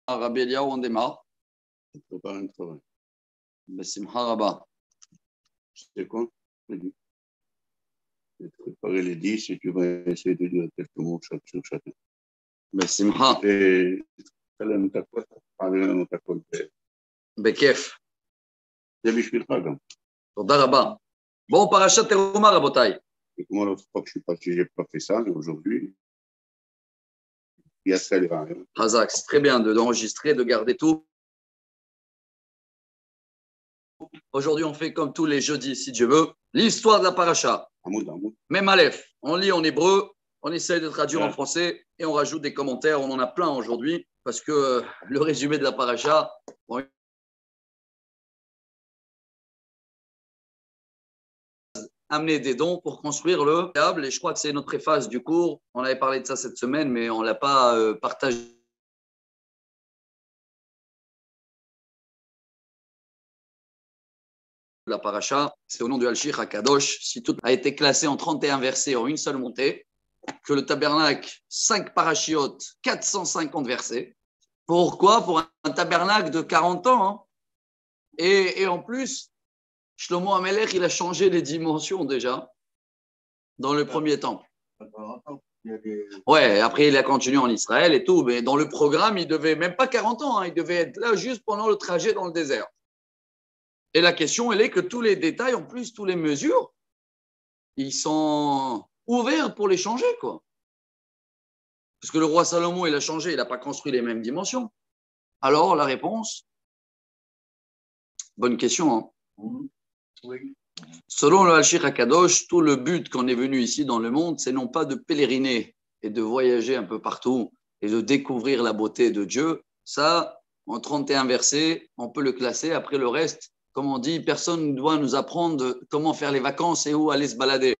Rabbi Eliaou, on démarre. Prépare un travail. Besimcha Rabba. Je sais quoi? Je vais préparer les 10 et tu vas essayer de dire quelques mots sur chacun. Besimcha. Et תלם את הכל, תעביר לנו את הכל. בכיף. זה בשבילך גם. תודה רבה. Bon, parachat Teruma, Rabotai. Et moi, l'autre fois que je suis parti, j'ai pas fait ça, mais aujourd'hui, il y a ça, les variants. Hazak, c'est très bien d'enregistrer, de garder tout. Aujourd'hui, on fait comme tous les jeudis, si Dieu veut, l'histoire de la paracha. Même Aleph, on lit en hébreu, on essaye de traduire en français et on rajoute des commentaires. On en a plein aujourd'hui parce que le résumé de la paracha, bon, amener des dons pour construire le table. Et je crois que c'est notre préface du cours. On avait parlé de ça cette semaine, mais on ne l'a pas partagé. La paracha, c'est au nom du Al-Shir HaKadosh. Si tout a été classé en 31 versets en une seule montée, que le tabernacle, 5 parachiotes, 450 versets. Pourquoi? Pour un tabernacle de 40 ans. Hein. Et en plus, Shlomo Amelech, il a changé les dimensions déjà dans le premier temple. Ouais, après il a continué en Israël et tout, mais dans le programme, il devait même pas 40 ans, hein, il devait être là juste pendant le trajet dans le désert. Et la question, elle est que tous les détails, en plus, tous les mesures, ils sont ouverts pour les changer, quoi. Parce que le roi Salomon, il a changé, il n'a pas construit les mêmes dimensions. Alors, la réponse, bonne question, hein. Oui. Selon le Al-Shir HaKadosh, tout le but qu'on est venu ici dans le monde, c'est non pas de pèleriner et de voyager un peu partout et de découvrir la beauté de Dieu. Ça, en 31 versets, on peut le classer. Après le reste, comme on dit, personne ne doit nous apprendre comment faire les vacances et où aller se balader.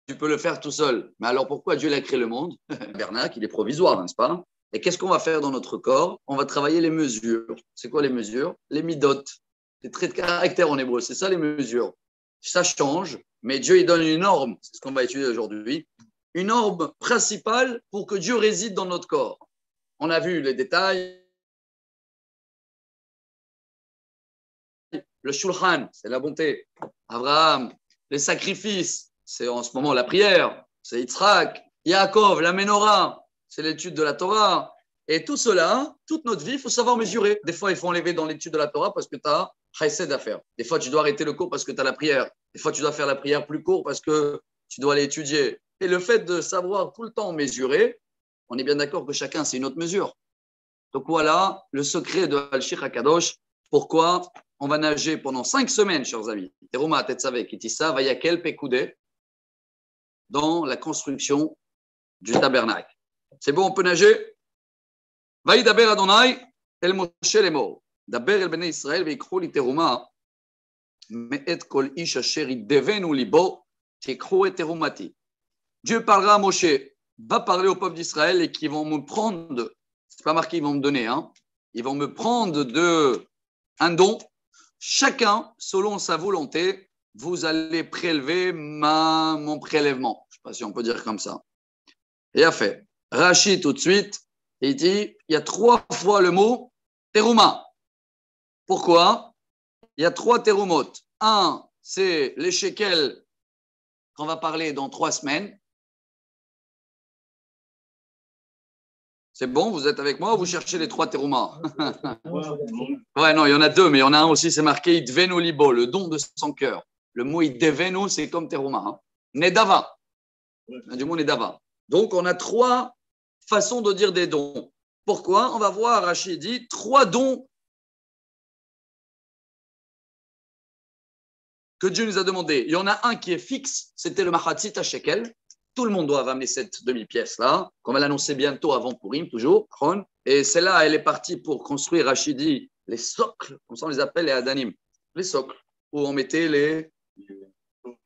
Tu peux le faire tout seul. Mais alors pourquoi Dieu a créé le monde? Bernac, il est provisoire, n'est-ce pas? Et qu'est-ce qu'on va faire dans notre corps? On va travailler les mesures. C'est quoi les mesures? Les midot, les traits de caractère en hébreu. C'est ça les mesures. Ça change, mais Dieu il donne une norme. C'est ce qu'on va étudier aujourd'hui. Une norme principale pour que Dieu réside dans notre corps. On a vu les détails. Le shulchan, c'est la bonté. Abraham, les sacrifices, c'est en ce moment la prière. C'est Yitzhak, Yaakov, la Ménorah. C'est l'étude de la Torah. Et tout cela, toute notre vie, il faut savoir mesurer. Des fois, il faut enlever dans l'étude de la Torah parce que tu as chesed à faire. Des fois, tu dois arrêter le cours parce que tu as la prière. Des fois, tu dois faire la prière plus court parce que tu dois aller étudier. Et le fait de savoir tout le temps mesurer, on est bien d'accord que chacun, c'est une autre mesure. Donc voilà le secret de Al-Shir HaKadosh. Pourquoi on va nager pendant 5 semaines, chers amis. Teruma Tetzavé, Kitissa, Vayakel, Pekoudé, dans la construction du tabernacle. C'est bon, on peut nager? Vaïdaber Adonai, El Moshe Lemor. Daber El Bnei Israël, Veikru li teruma, me'et kol ish asher idevenu libo, tikru et terumati. Dieu parlera à Moshe, va parler au peuple d'Israël et qu'ils vont me prendre, c'est pas marqué, ils vont me donner, hein, ils vont me prendre un don, chacun, selon sa volonté, vous allez prélever mon prélèvement. Je ne sais pas si on peut dire comme ça. Et a fait. Rachi tout de suite, il dit, il y a 3 fois le mot terouma. Pourquoi? Il y a 3 teroumot. Un, c'est les shekels qu'on va parler dans 3 semaines. C'est bon, vous êtes avec moi ou vous cherchez les 3 teroumas? Ouais, non, il y en a 2, mais il y en a un aussi, c'est marqué Idvenu libo, le don de son cœur. Le mot Idvenu, c'est comme terouma. Hein. Nedava. Du mot Nedava. Donc, on a 3 façons de dire des dons. Pourquoi? On va voir, Rachid dit, 3 dons que Dieu nous a demandé. Il y en a un qui est fixe, c'était le Machatzit HaShekel. Tout le monde doit amener cette demi-pièce-là, qu'on va l'annoncer bientôt avant Purim, toujours. Et celle-là, elle est partie pour construire, Rachid dit, les socles, comme ça on les appelle les Adanim, les socles, où on mettait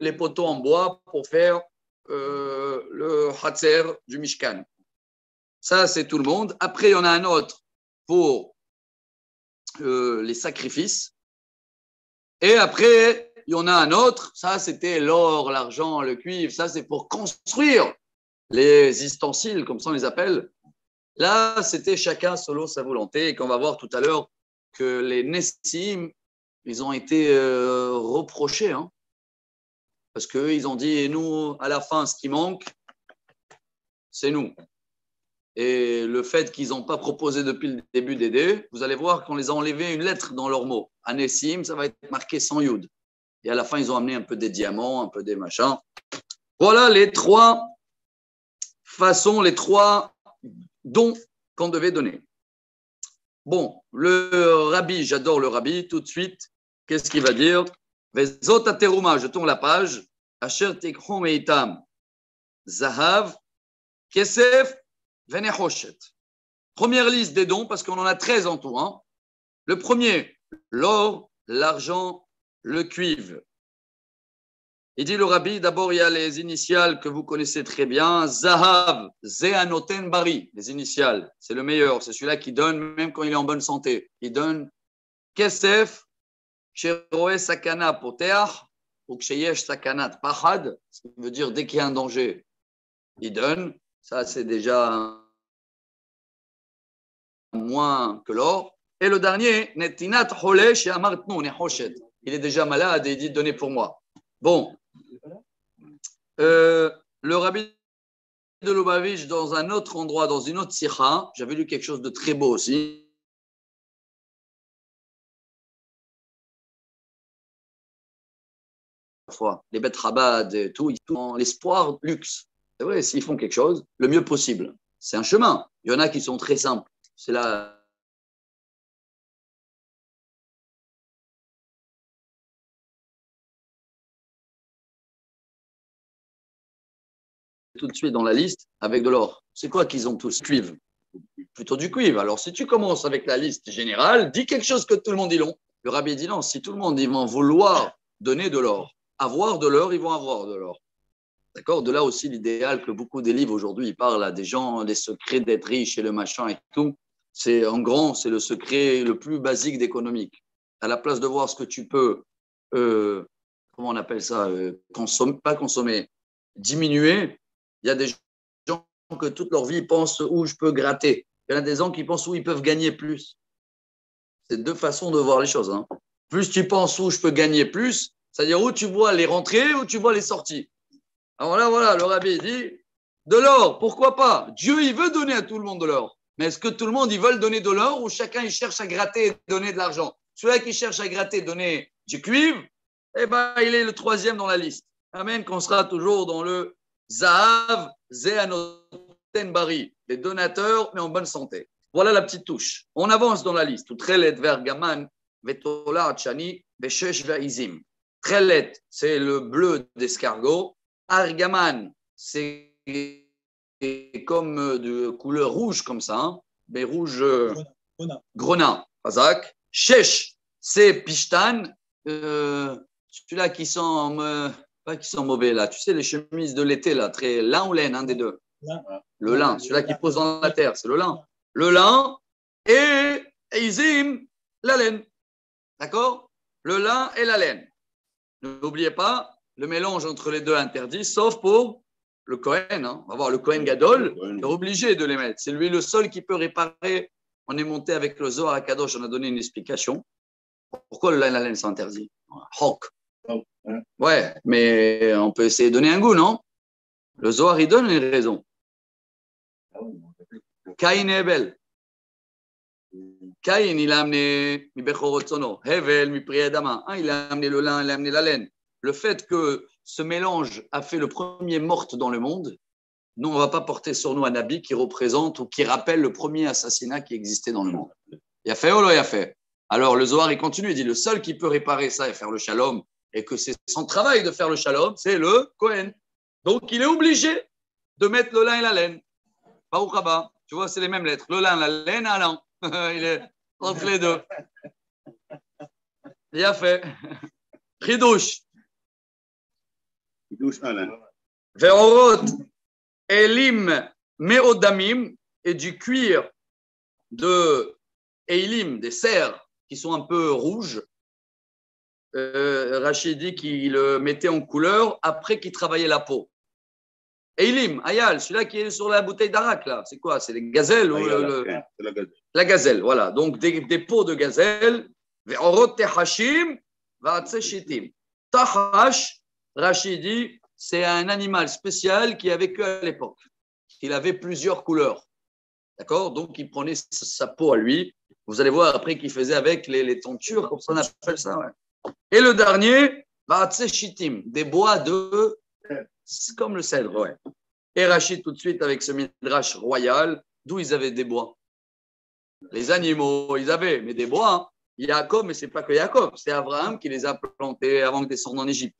les poteaux en bois pour faire le Hatzer du Mishkan. Ça, c'est tout le monde. Après, il y en a un autre pour les sacrifices. Et après, il y en a un autre. Ça, c'était l'or, l'argent, le cuivre. Ça, c'est pour construire les ustensiles, comme ça on les appelle. Là, c'était chacun selon sa volonté. Et qu'on va voir tout à l'heure que les Nessim, ils ont été reprochés. Hein, parce qu'ils ont dit, et nous, à la fin, ce qui manque, c'est nous. Et le fait qu'ils n'ont pas proposé depuis le début d'aider, vous allez voir qu'on les a enlevé une lettre dans leurs mots. À Nessim, ça va être marqué sans Yud. Et à la fin, ils ont amené un peu des diamants, un peu des machins. Voilà les trois façons, les trois dons qu'on devait donner. Bon, le rabbi, j'adore le rabbi, tout de suite, qu'est-ce qu'il va dire? Vezot ateruma, je tourne la page. Asher tikchum eitam zahav kesef venechoshet. Première liste des dons, parce qu'on en a 13 en tout. Hein. Le premier, l'or, l'argent, le cuivre. Il dit le rabbi, d'abord il y a les initiales que vous connaissez très bien. Zahav, Zeanoten Bari, les initiales. C'est le meilleur, c'est celui-là qui donne même quand il est en bonne santé. Il donne Kesef, Sheroe Sakana Poteach, ou Ksheyesh Sakanat Pachad, ce qui veut dire dès qu'il y a un danger, il donne. Ça, c'est déjà moins que l'or. Et le dernier, Netinat Hole Sheamartnu Nehoshet. Il est déjà malade et il dit donnez pour moi. Bon. Le rabbi de Lubavitch, dans un autre endroit, dans une autre sikha, j'avais lu quelque chose de très beau aussi. Les bêtes rabad et tout, ils ont l'espoir luxe. C'est vrai, s'ils font quelque chose, le mieux possible. C'est un chemin. Il y en a qui sont très simples. C'est là. Tout de suite dans la liste avec de l'or. C'est quoi qu'ils ont tous? Cuivre. Plutôt du cuivre. Alors, si tu commences avec la liste générale, dis quelque chose que tout le monde dit non. Le rabbi dit non. Si tout le monde ils vont vouloir donner de l'or, avoir de l'or, ils vont avoir de l'or. D'accord? De là aussi l'idéal que beaucoup des livres aujourd'hui ils parlent à des gens, les secrets d'être riche et le machin et tout. C'est en grand, c'est le secret le plus basique d'économique. À la place de voir ce que tu peux, comment on appelle ça, consommer, pas consommer, diminuer, il y a des gens que toute leur vie pensent où je peux gratter. Il y en a des gens qui pensent où ils peuvent gagner plus. C'est deux façons de voir les choses. Hein. Plus tu penses où je peux gagner plus, c'est-à-dire où tu vois les rentrées, où tu vois les sorties. Alors là, voilà, le rabbi dit de l'or, pourquoi pas? Dieu, il veut donner à tout le monde de l'or. Mais est-ce que tout le monde, ils veulent donner de l'or ou chacun, il cherche à gratter et donner de l'argent? Celui qui cherche à gratter et donner du cuivre, eh ben, il est le troisième dans la liste. Amen, qu'on sera toujours dans le Zahav, Zeanoten Bari, les donateurs, mais en bonne santé. Voilà la petite touche. On avance dans la liste. Trelet, Vergaman, Vetola, Chani, Beshesh, Veizim. Trelet, c'est le bleu d'escargot. Argaman, c'est comme de couleur rouge comme ça, hein, mais rouge grenat. Azak. Shesh, c'est Pishtan, celui-là qui sent, pas qui sent mauvais là. Tu sais, les chemises de l'été là, très lin ou laine, un des deux. Le lin, celui-là qui pose dans la terre, c'est le lin. Le lin et Izim, la laine. D'accord? Le lin et la laine. N'oubliez pas, le mélange entre les deux interdit, sauf pour le Kohen. Hein. On va voir le Kohen Gadol, il est obligé de les mettre. C'est lui le seul qui peut réparer. On est monté avec le Zohar à Kadosh, on a donné une explication. Pourquoi le lin et la laine sont interdits? Hok. Ouais, mais on peut essayer de donner un goût, non? Le Zohar, il donne une raison. Caïn et Abel. Caïn, il a amené Mibechorotsono, Hevel, Mipriadama. Il a amené le lin, il a amené la laine. Le fait que ce mélange a fait le premier meurtre dans le monde, nous, on ne va pas porter sur nous un habit qui représente ou qui rappelle le premier assassinat qui existait dans le monde. Il a fait, oh là, il a fait. Alors, le Zohar, il continue, il dit, le seul qui peut réparer ça et faire le shalom, et que c'est son travail de faire le shalom, c'est le Kohen. Donc, il est obligé de mettre le lin et la laine. Baruch haba. Tu vois, c'est les mêmes lettres. Le lin, la laine, Alain. Il est entre les deux. Il a fait. Ridouche. Ve'orot elim meodamim, et du cuir de eilim, des cerfs qui sont un peu rouges. Rachid dit qu'il le mettait en couleur après qu'il travaillait la peau. Eilim, Ayal, celui-là qui est sur la bouteille d'arak, là. C'est quoi? C'est les gazelles ou C'est la gazelle. la gazelle, voilà. Donc, des peaux de gazelle. Ve'orot tehashim, va'atseshitim. Tahash, Rachid dit, c'est un animal spécial qui a vécu à l'époque. Il avait plusieurs couleurs. D'accord? Donc, il prenait sa peau à lui. Vous allez voir après qu'il faisait avec les tentures, comme ça on appelle ça. Ouais. Et le dernier, va'atseshitim, des bois de. C'est comme le cèdre, ouais. Et Rachid, tout de suite, avec ce midrash royal, d'où ils avaient des bois. Les animaux, ils avaient, mais des bois. Hein. Yaakov, mais ce n'est pas que Yaakov, c'est Abraham qui les a plantés avant de descendre en Égypte.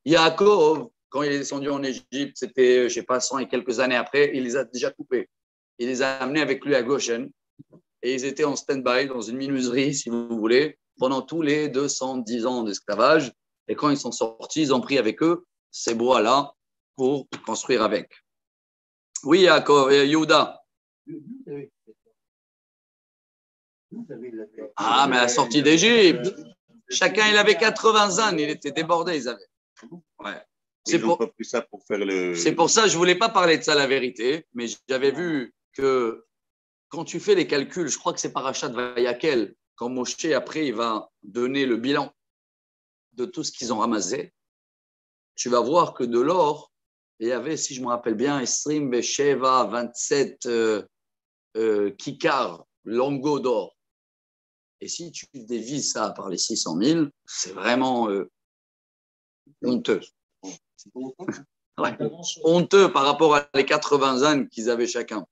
Yaakov, quand il est descendu en Égypte, c'était, je ne sais pas, 100 et quelques années après, il les a déjà coupés. Il les a amenés avec lui à Goshen. Et ils étaient en stand-by dans une menuiserie, si vous voulez, pendant tous les 210 ans d'esclavage. Et quand ils sont sortis, ils ont pris avec eux ces bois-là pour construire avec. Oui, Yaakov, Yehuda. Ah, mais à la sortie d'Égypte, chacun il avait 80 ans, il était débordé, ils avaient. Ouais. Ils n'ont pas pris ça pour faire le. C'est pour ça que je ne voulais pas parler de ça, la vérité, mais j'avais vu que quand tu fais les calculs, je crois que c'est Parashat Vayakel, quand Moshe, après, il va donner le bilan de tout ce qu'ils ont ramassé, tu vas voir que de l'or, il y avait, si je me rappelle bien, Esrim Besheva, 27 kikar, lingots d'or. Et si tu dévises ça par les 600 000, c'est vraiment honteux. Ouais. Honteux par rapport à les 80 ans qu'ils avaient chacun.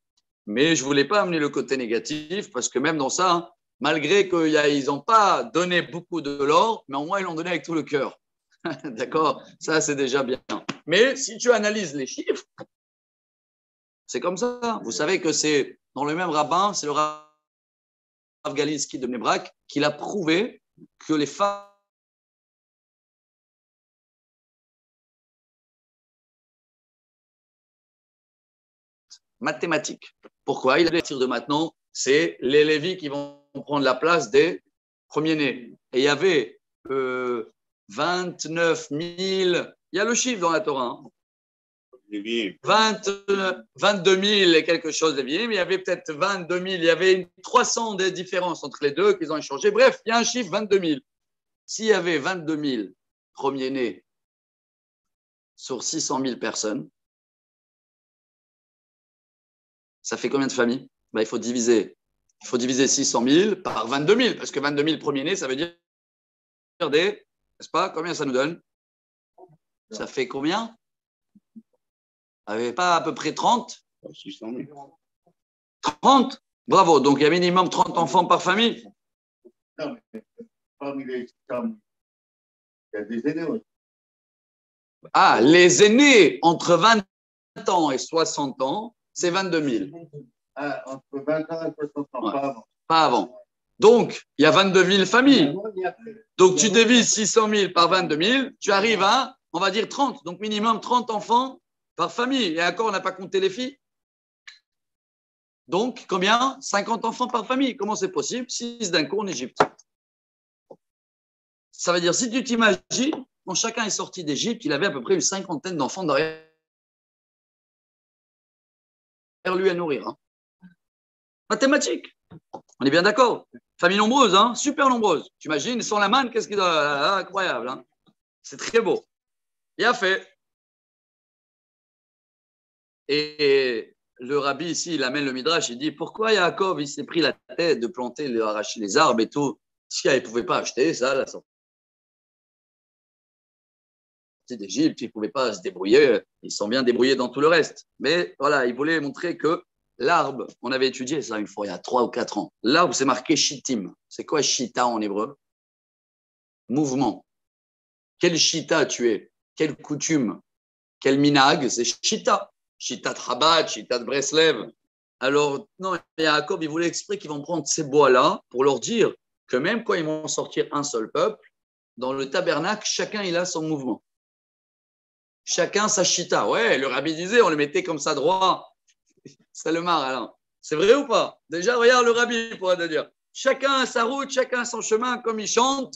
Mais je ne voulais pas amener le côté négatif parce que même dans ça, malgré qu'ils n'ont pas donné beaucoup de l'or, mais au moins ils l'ont donné avec tout le cœur. D'accord? Ça, c'est déjà bien. Mais si tu analyses les chiffres, c'est comme ça. Vous savez que c'est dans le même rabbin, c'est le Rav Galitzki de Nebrak, qui a prouvé que les femmes mathématiques. Pourquoi? Il a dit de maintenant, c'est les Lévis qui vont prendre la place des premiers-nés. Et il y avait 29 000, il y a le chiffre dans la Torah, hein. 22 000 et quelque chose de vieilles, mais il y avait peut-être 22 000, il y avait 300 de différence entre les deux qu'ils ont échangé. Bref, il y a un chiffre 22 000. S'il y avait 22 000 premiers-nés sur 600 000 personnes, ça fait combien de familles? Ben, il faut diviser 600 000 par 22 000, parce que 22 000 premiers-nés, ça veut dire des, n'est-ce pas? Combien ça nous donne? Ça fait combien? Pas à peu près 30? 600 000. 30? Bravo, donc il y a minimum 30 enfants par famille. Non, mais parmi les 600 000, il y a des aînés aussi. Ah, les aînés entre 20 ans et 60 ans, c'est 22 000. Ah, entre 20 ans et 60 ans, ouais. Pas avant. Pas avant. Donc, il y a 22 000 familles. Donc, tu divises 600 000 par 22 000, tu arrives à, on va dire, 30. Donc, minimum 30 enfants par famille. Et encore, on n'a pas compté les filles. Donc, combien? 50 enfants par famille. Comment c'est possible? 6 d'un coup en Égypte. Ça veut dire, si tu t'imagines, quand chacun est sorti d'Égypte, il avait à peu près une cinquantaine d'enfants derrière lui à nourrir. Hein. Mathématiques. On est bien d'accord. Famille nombreuse, hein, super nombreuse. Tu imagines, sans la manne, qu'est-ce qu'il doit. Incroyable. Hein. C'est très beau. Il a fait. Et le rabbi ici, il amène le midrash, il dit pourquoi Yaakov, il s'est pris la tête de planter, d'arracher les arbres et tout. Si il ne pouvait pas acheter ça, la sortie d'Égypte, il ne pouvait pas se débrouiller. Ils sont bien débrouillés dans tout le reste. Mais voilà, il voulait montrer que l'arbre, on avait étudié ça une fois, il y a 3 ou 4 ans. L'arbre, c'est marqué shittim. C'est quoi shita en hébreu? Mouvement. Quel shita tu es? Quelle coutume? Quel minag? C'est shita. Shita de Chabad, Shita de Breslev. Alors, non, Yaakov, il voulait exprès qu'ils vont prendre ces bois-là pour leur dire que même quand ils vont sortir un seul peuple, dans le tabernacle, chacun il a son mouvement. Chacun sa shita. Ouais, le rabbi disait, on le mettait comme ça droit. C'est le mar, alors. C'est vrai ou pas? Déjà, regarde le rabbi pour te dire. Chacun a sa route, chacun a son chemin, comme il chante.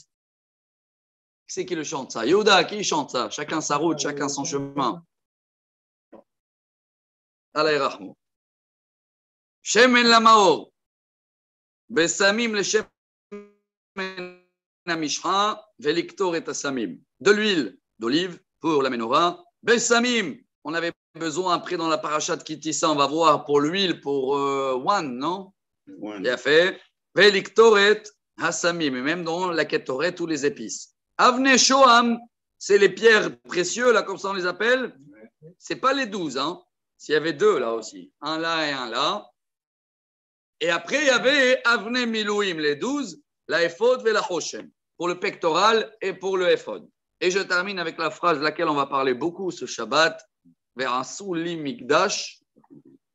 C'est qui le chante ça? Yehuda, qui chante ça? Chacun sa route, chacun son chemin. Allah yarahmu. Shemen lamaor. Besamim le shemen amishra. Veliktor et asamim. De l'huile d'olive pour la menorah. Besamim. On avait besoin après dans la paracha de Kitissa, on va voir pour l'huile, pour one, non? One. Bien fait. Veliktoret hasamim. Et même dans la ketoret, tous les épices. Avne shoam, c'est les pierres précieuses, là, comme ça on les appelle. C'est pas les 12, hein. S'il y avait 2 là aussi, un là et un là. Et après, il y avait Avne Milouim, les 12, la Ephod et la Hoshem, pour le pectoral et pour le Ephod. Et je termine avec la phrase de laquelle on va parler beaucoup ce Shabbat, vers un souli mikdash,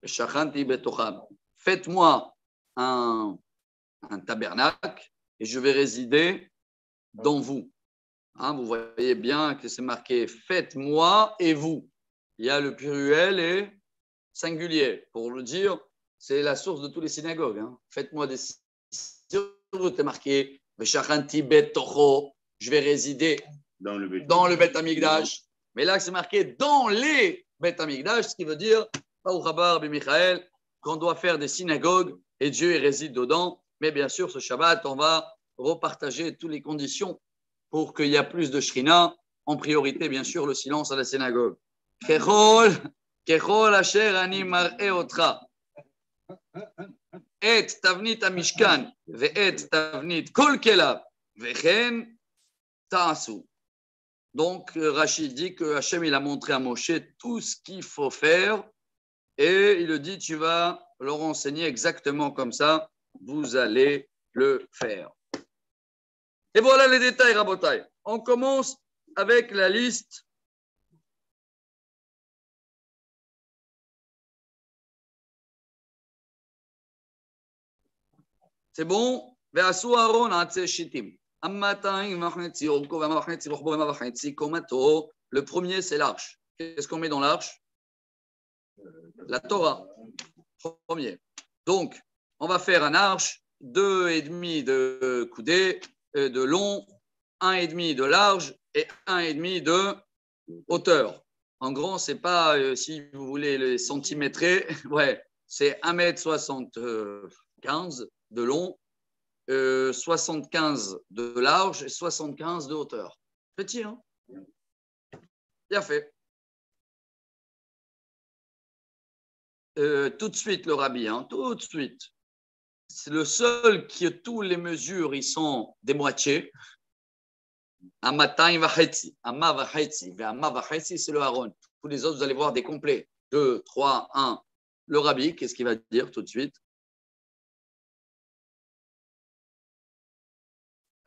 shachanti betocham. Faites-moi un tabernacle et je vais résider dans vous. Hein, vous voyez bien que c'est marqué faites-moi et vous. Il y a le pluriel et singulier. Pour le dire, c'est la source de toutes les synagogues. Hein. Faites-moi des c'est marqué Veshachanti bet tocho. Je vais résider dans le Bet Amikdash. Mais là, c'est marqué dans les Bet Amikdash, ce qui veut dire qu'on doit faire des synagogues et Dieu y réside dedans. Mais bien sûr, ce Shabbat, on va repartager toutes les conditions pour qu'il y ait plus de shrina. En priorité, bien sûr, le silence à la synagogue. Kechol asher ani mar'e otra. Et tavnit amishkan ve'et tavnit kol kelav vechen ta'asu. Donc, Rachid dit que Hachem, il a montré à Moshe tout ce qu'il faut faire et il le dit, tu vas leur enseigner exactement comme ça, vous allez le faire. Et voilà les détails, Rabotai. On commence avec la liste. C'est bon? ועשו אהרון עצי שיטים. Le premier, c'est l'arche. Qu'est-ce qu'on met dans l'arche? La Torah. Premier. Donc, on va faire un arche, 2,5 de coudée, de long, 1,5 de large et 1,5 de hauteur. En grand, c'est pas, si vous voulez les centimétrer, ouais, c'est 1,75 m de long, 75 de large et 75 de hauteur. Petit, hein? Bien fait. Tout de suite, le rabbi, hein, tout de suite. C'est le seul qui, tous les mesures, ils sont des moitiés. Amatain vachetzi, Amma vachetzi, Amma vachetzi, c'est le Aaron. Tous les autres, vous allez voir des complets. 2, 3, 1. Le rabbi, qu'est-ce qu'il va dire tout de suite?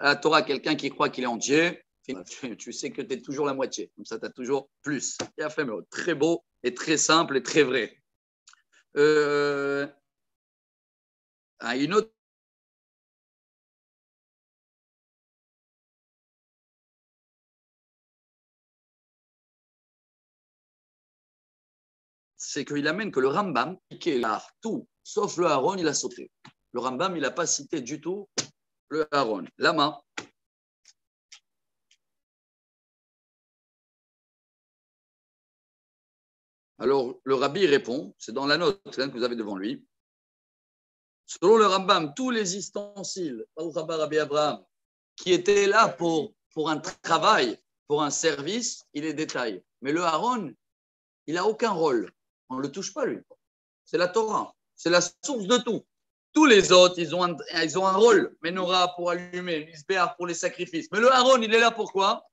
À la Torah, quelqu'un qui croit qu'il est entier, tu sais que tu es toujours la moitié. Comme ça, tu as toujours plus. Il a fait, mais très beau et très simple et très vrai. Une autre. C'est qu'il amène que le Rambam, qui est là, tout, sauf le Aaron, il a sauté. Le Rambam, il n'a pas cité du tout le Aaron. Lama. Alors, le Rabbi répond, c'est dans la note que vous avez devant lui. Selon le Rambam, tous les ustensiles, Rabbi Abraham, qui étaient là pour un travail, pour un service, il les détaille. Mais le Aaron, il n'a aucun rôle. On ne le touche pas, lui. C'est la Torah. C'est la source de tout. Tous les autres, ils ont un rôle. Menorah pour allumer, l'isbéar pour les sacrifices. Mais le Aaron, il est là pour quoi?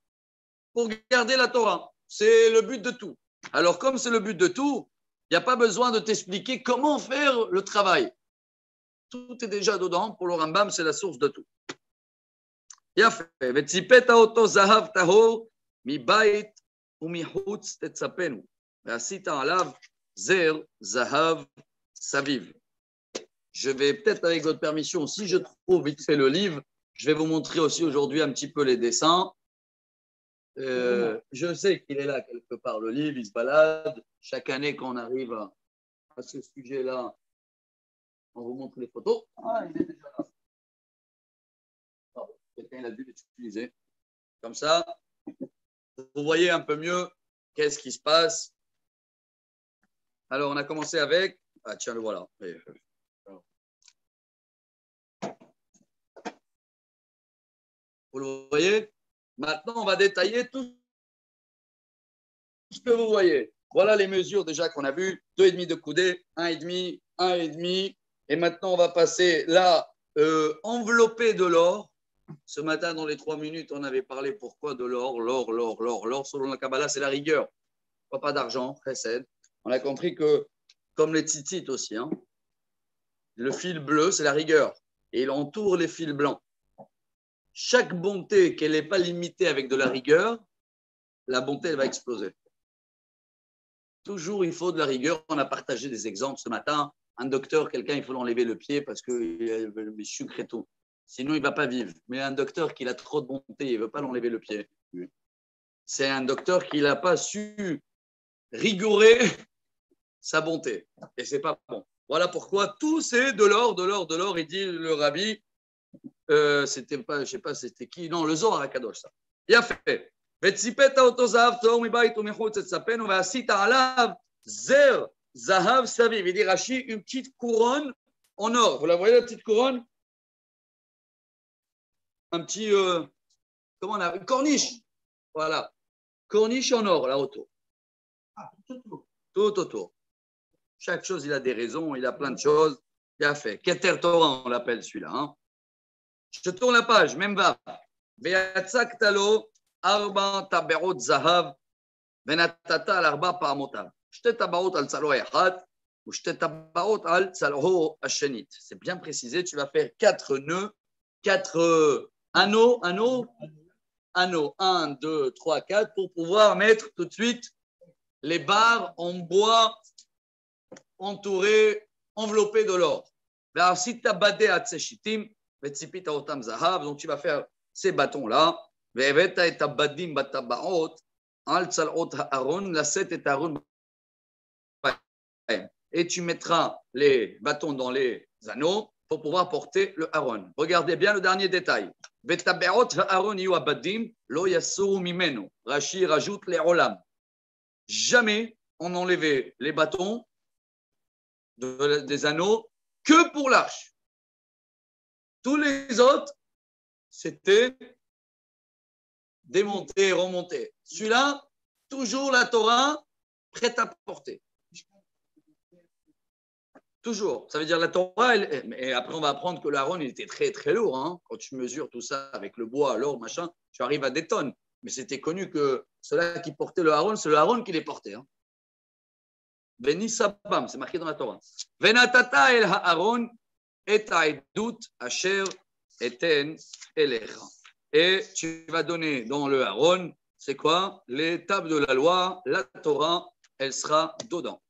Pour garder la Torah. C'est le but de tout. Alors, comme c'est le but de tout, il n'y a pas besoin de t'expliquer comment faire le travail. Tout est déjà dedans. Pour le Rambam, c'est la source de tout. יפה, וציפית אותו זהב טהור מבית ומחוץ תצפנו, ועשית עליו זר זהב סביב. Je vais peut-être, avec votre permission, si je trouve vite fait le livre, je vais vous montrer aussi aujourd'hui un petit peu les dessins. Je sais qu'il est là quelque part, le livre, il se balade. Chaque année, quand on arrive à ce sujet-là, on vous montre les photos. Ah, il est déjà là. Quelqu'un a dû l'utiliser. Comme ça, vous voyez un peu mieux qu'est-ce qui se passe. Alors, on a commencé avec. Ah, tiens, le voilà. Vous le voyez? Maintenant, on va détailler tout ce que vous voyez. Voilà les mesures déjà qu'on a vues. 2,5 de coudée, 1,5, 1,5. Et maintenant, on va passer là, enveloppé de l'or. Ce matin, dans les 3 minutes, on avait parlé pourquoi de l'or, l'or, l'or, l'or, l'or. Selon la Kabbalah, c'est la rigueur. Pas d'argent, chesed. On a compris que, comme les tzitzit aussi, hein, le fil bleu, c'est la rigueur. Et il entoure les fils blancs. Chaque bonté qu'elle n'est pas limitée avec de la rigueur, la bonté, elle va exploser. Toujours, il faut de la rigueur. On a partagé des exemples ce matin. Un docteur, quelqu'un, il faut l'enlever le pied parce qu'il a le sucre et tout. Sinon, il ne va pas vivre. Mais un docteur qui a trop de bonté, il ne veut pas l'enlever le pied. C'est un docteur qui n'a pas su rigorer sa bonté. Et ce n'est pas bon. Voilà pourquoi tout c'est de l'or, de l'or, de l'or. Il dit le rabbi, c'était pas, je ne sais pas c'était qui, non, le Zohar HaKadosh, ça. Il a fait. וציפת אותו זהב טהור מבית ומחוץ אצפנו ועשית עליו זר זהב סביב. Il dit Rashi, une petite couronne en or. Vous la voyez la petite couronne? Un petit, comment on a, une corniche. Voilà. Corniche en or là autour. Tout autour. Chaque chose, il a des raisons, il a plein de choses. Il a fait. Keter Torah, on l'appelle celui-là. Hein. Je tourne la page, même va. ויצקת לו 4 טבעות זהב ונתת על 4 פעמותיו. 2 טבעות על צלעו האחד ו2 טבעות על צלעו השנית. C'est bien précisé, tu vas faire 4 nœuds, 4 anneaux, 1, 2, 3, 4 pour pouvoir mettre tout de suite les barres en bois entourées, enveloppées de l'or. ועשית בדי עצי שיטים וציפית אותם זהב, donc tu vas faire ces bâtons-là. והבאת את הבדים בטבעות על צלעות הארון, לשאת את הארון. Et tu mettras les bâtons dans les anneaux pour pouvoir porter le Aaron. Regardez bien le dernier détail. וטבעות הארון יהיו הבדים, לא יסורו ממנו. Rashi rajoute les olam. Jamais on enlevait les bâtons des anneaux que pour l'arche. Tous les autres, c'était démonter, remonter. Celui-là, toujours la Torah prête à porter. Toujours. Ça veut dire la Torah, et après on va apprendre que l'Aaron, il était très très lourd. Hein. Quand tu mesures tout ça avec le bois, l'or, machin, tu arrives à des tonnes. Mais c'était connu que ceux-là qui portaient le Aaron, c'est le Aaron qui les portait. Hein. Beni Sabam, c'est marqué dans la Torah. Venatata el Aaron et aedut asher eten elecha. Et tu vas donner dans le Aaron, c'est quoi? Les tables de la loi, la Torah, elle sera dedans.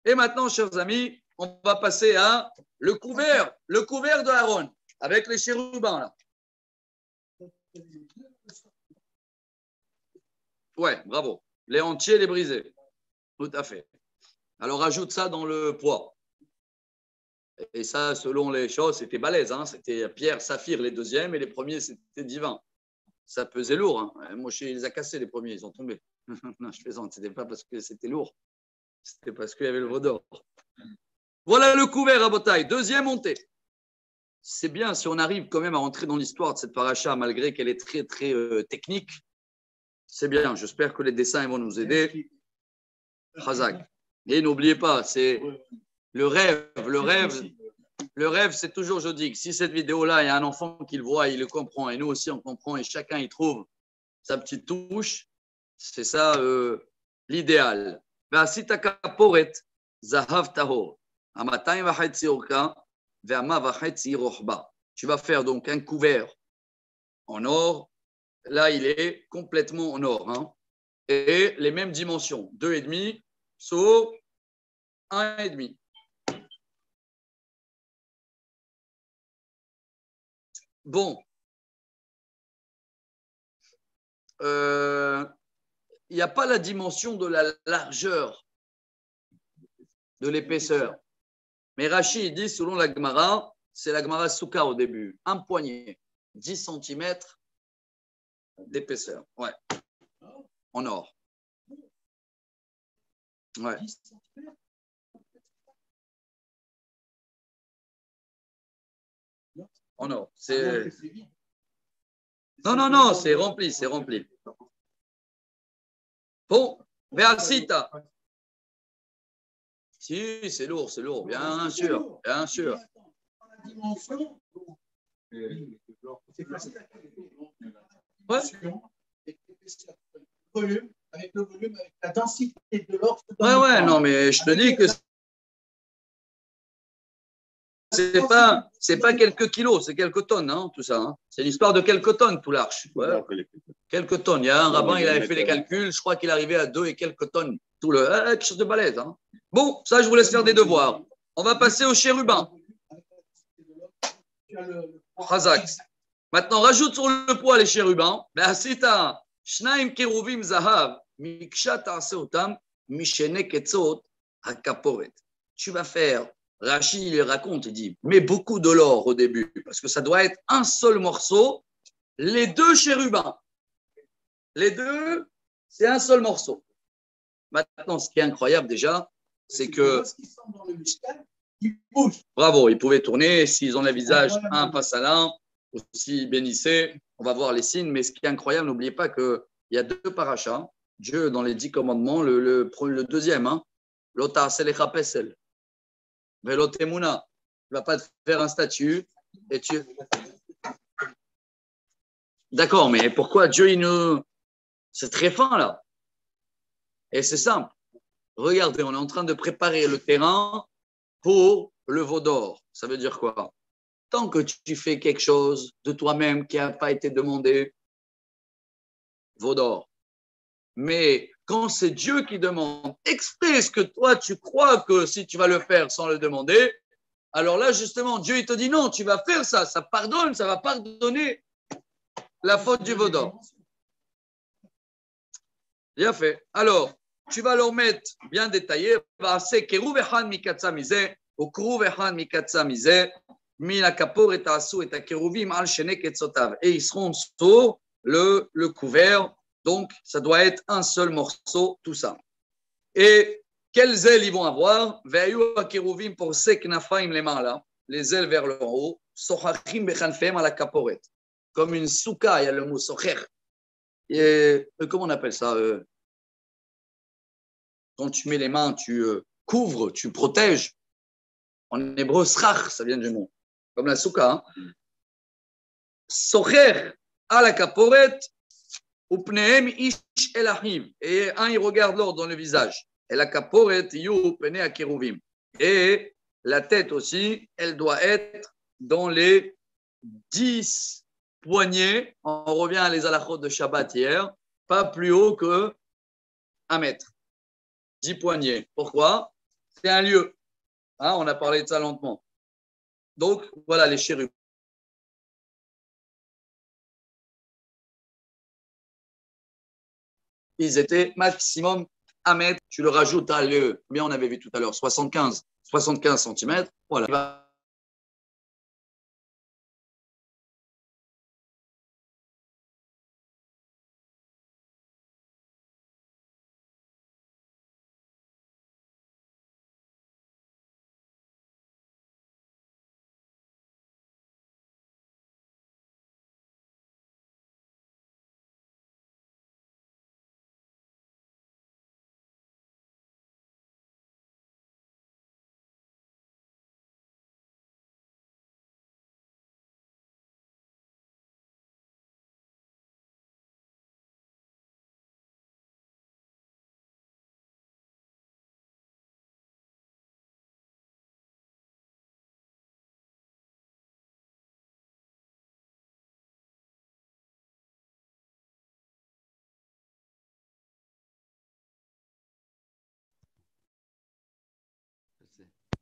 Et maintenant, chers amis, on va passer à le couvert de Aaron, avec les chérubins là. Ouais, bravo. Les entiers, les brisés. Tout à fait. Alors, ajoute ça dans le poids. Et ça, selon les choses, c'était balèze. Hein. C'était pierre, saphir, les deuxièmes, et les premiers, c'était divin. Ça pesait lourd. Hein. Moshe, il les a cassés, les premiers, ils ont tombé. Non, je plaisante, ce n'était pas parce que c'était lourd. C'était parce qu'il y avait le veau d'or. Voilà le couvert à Botaï. Deuxième montée. C'est bien si on arrive quand même à rentrer dans l'histoire de cette paracha, malgré qu'elle est très, très technique. C'est bien. J'espère que les dessins ils vont nous aider. Chazak. Et n'oubliez pas, c'est le rêve. Le rêve, c'est toujours, je dis, que si cette vidéo-là, il y a un enfant qui le voit, il le comprend, et nous aussi, on comprend, et chacun y trouve sa petite touche, c'est ça l'idéal. ועשית כפורת זהב טהור, 2.5 אורכה ו1.5 רוחבה. Tu vas faire donc un couvert en or. Là, il est complètement en or. Hein. Et les mêmes dimensions, 2,5 sur 1,5. Bon. Il n'y a pas la dimension de la largeur, de l'épaisseur. Mais Rashi dit, selon la Gemara, c'est la Gemara Souka au début, un poignet, 10 cm d'épaisseur. Ouais. En or. Ouais. en or. Non, c'est rempli, c'est rempli. Bon, Ve'asita. Si, c'est lourd, bien sûr, bien sûr. Ouais. Avec le volume, avec la densité de l'or. Ouais, non, mais je te dis que c'est pas quelques kilos, c'est quelques tonnes, hein, tout ça. Hein. C'est l'histoire de quelques tonnes, tout l'arche. Ouais. Quelques tonnes. Il y a un rabbin, il avait fait les calculs, je crois qu'il arrivait à 2 et quelques tonnes. Tout le, quelque chose de balèze. Hein. Bon, ça, je vous laisse faire des devoirs. On va passer au chérubin. Hazak. Maintenant, rajoute sur le poids les chérubins. Ben, si tu as Shnaim Keruvim Zahav, Mikshat Aseotam, Mishene Ketzot, Hakaporet. Tu vas faire, Rachid il raconte, il dit, mais beaucoup de l'or au début, parce que ça doit être un seul morceau, les deux chérubins. Les deux, c'est un seul morceau. Maintenant, ce qui est incroyable déjà, c'est que. Bravo, ils pouvaient tourner. S'ils ont le visage, un passe à l'un, ou s'ils bénissaient, on va voir les signes. Mais ce qui est incroyable, n'oubliez pas qu'il y a deux parachas. Dieu, dans les 10 commandements, le deuxième, hein, l'ota selecha pesel, velotemuna. Tu ne vas pas te faire un statut et tu. D'accord, mais pourquoi Dieu, il nous. C'est très fin là. Et c'est simple. Regardez, on est en train de préparer le terrain pour le veau d'or. Ça veut dire quoi? Tant que tu fais quelque chose de toi-même qui n'a pas été demandé, veau d'or. Mais quand c'est Dieu qui demande exprès ce que toi tu crois que si tu vas le faire sans le demander, alors là justement Dieu il te dit non, tu vas faire ça, ça pardonne, ça va pardonner la faute du veau d'or. Bien fait. Alors, tu vas leur mettre bien détaillé, c'est keruvehan mikatsa mise, ou keruvehan mikatsa mise, mi la kapor et asu et keruvim al shenek et sotav. Et ils seront sur le couvert. Donc, ça doit être un seul morceau, tout ça. Et quelles ailes ils vont avoir? Ve'ayu keruvim pour seknafaim les mains là, les ailes vers le haut, sochachim bechanfem à la kaporet. Comme une souka, il y a le mot socher. Et, comment on appelle ça? Quand tu mets les mains, tu couvres, tu protèges. En hébreu, srach, ça vient du mot. Comme la souka. Hein. Socher à la kaporet, upnehem ish elahim. Et un, il regarde l'or dans le visage. Et la kaporet, yu pene a keruvim. Et la tête aussi, elle doit être dans les 10 poignets. On revient à les halachot de Shabbat hier. Pas plus haut que 1 mètre. 10 poignets. Pourquoi? C'est un lieu. Hein, on a parlé de ça lentement. Donc, voilà les chérubins. Ils étaient maximum 1 mètre. Tu le rajoutes à le, mais on avait vu tout à l'heure, 75 cm. Voilà.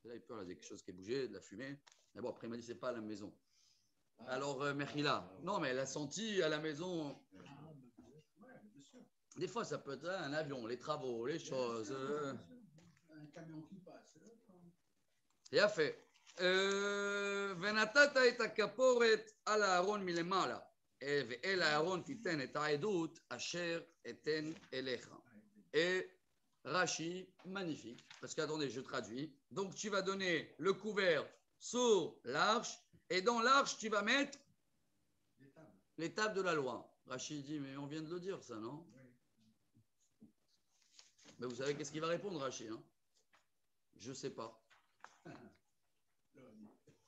Là, il peut y avoir quelque chose qui est bougé, de la fumée. Mais bon, après, il m'a dit, c'est pas à la maison. Alors, Mechila, non, mais elle a senti à la maison. Des fois, ça peut être un avion, les travaux, les choses. Un camion qui passe. Il a fait. ונתת את הכפורת על הארון מלמעלה, ואל הארון תיתן את העדות אשר אתן אליך. Et Rashi, magnifique, parce qu'attendez, je traduis. Donc, tu vas donner le couvert sur l'arche Et dans l'arche, tu vas mettre les tables de la loi. Rachid dit, mais on vient de le dire, ça, non? Mais vous savez qu'est-ce qu'il va répondre, Rachid, hein? Je ne sais pas.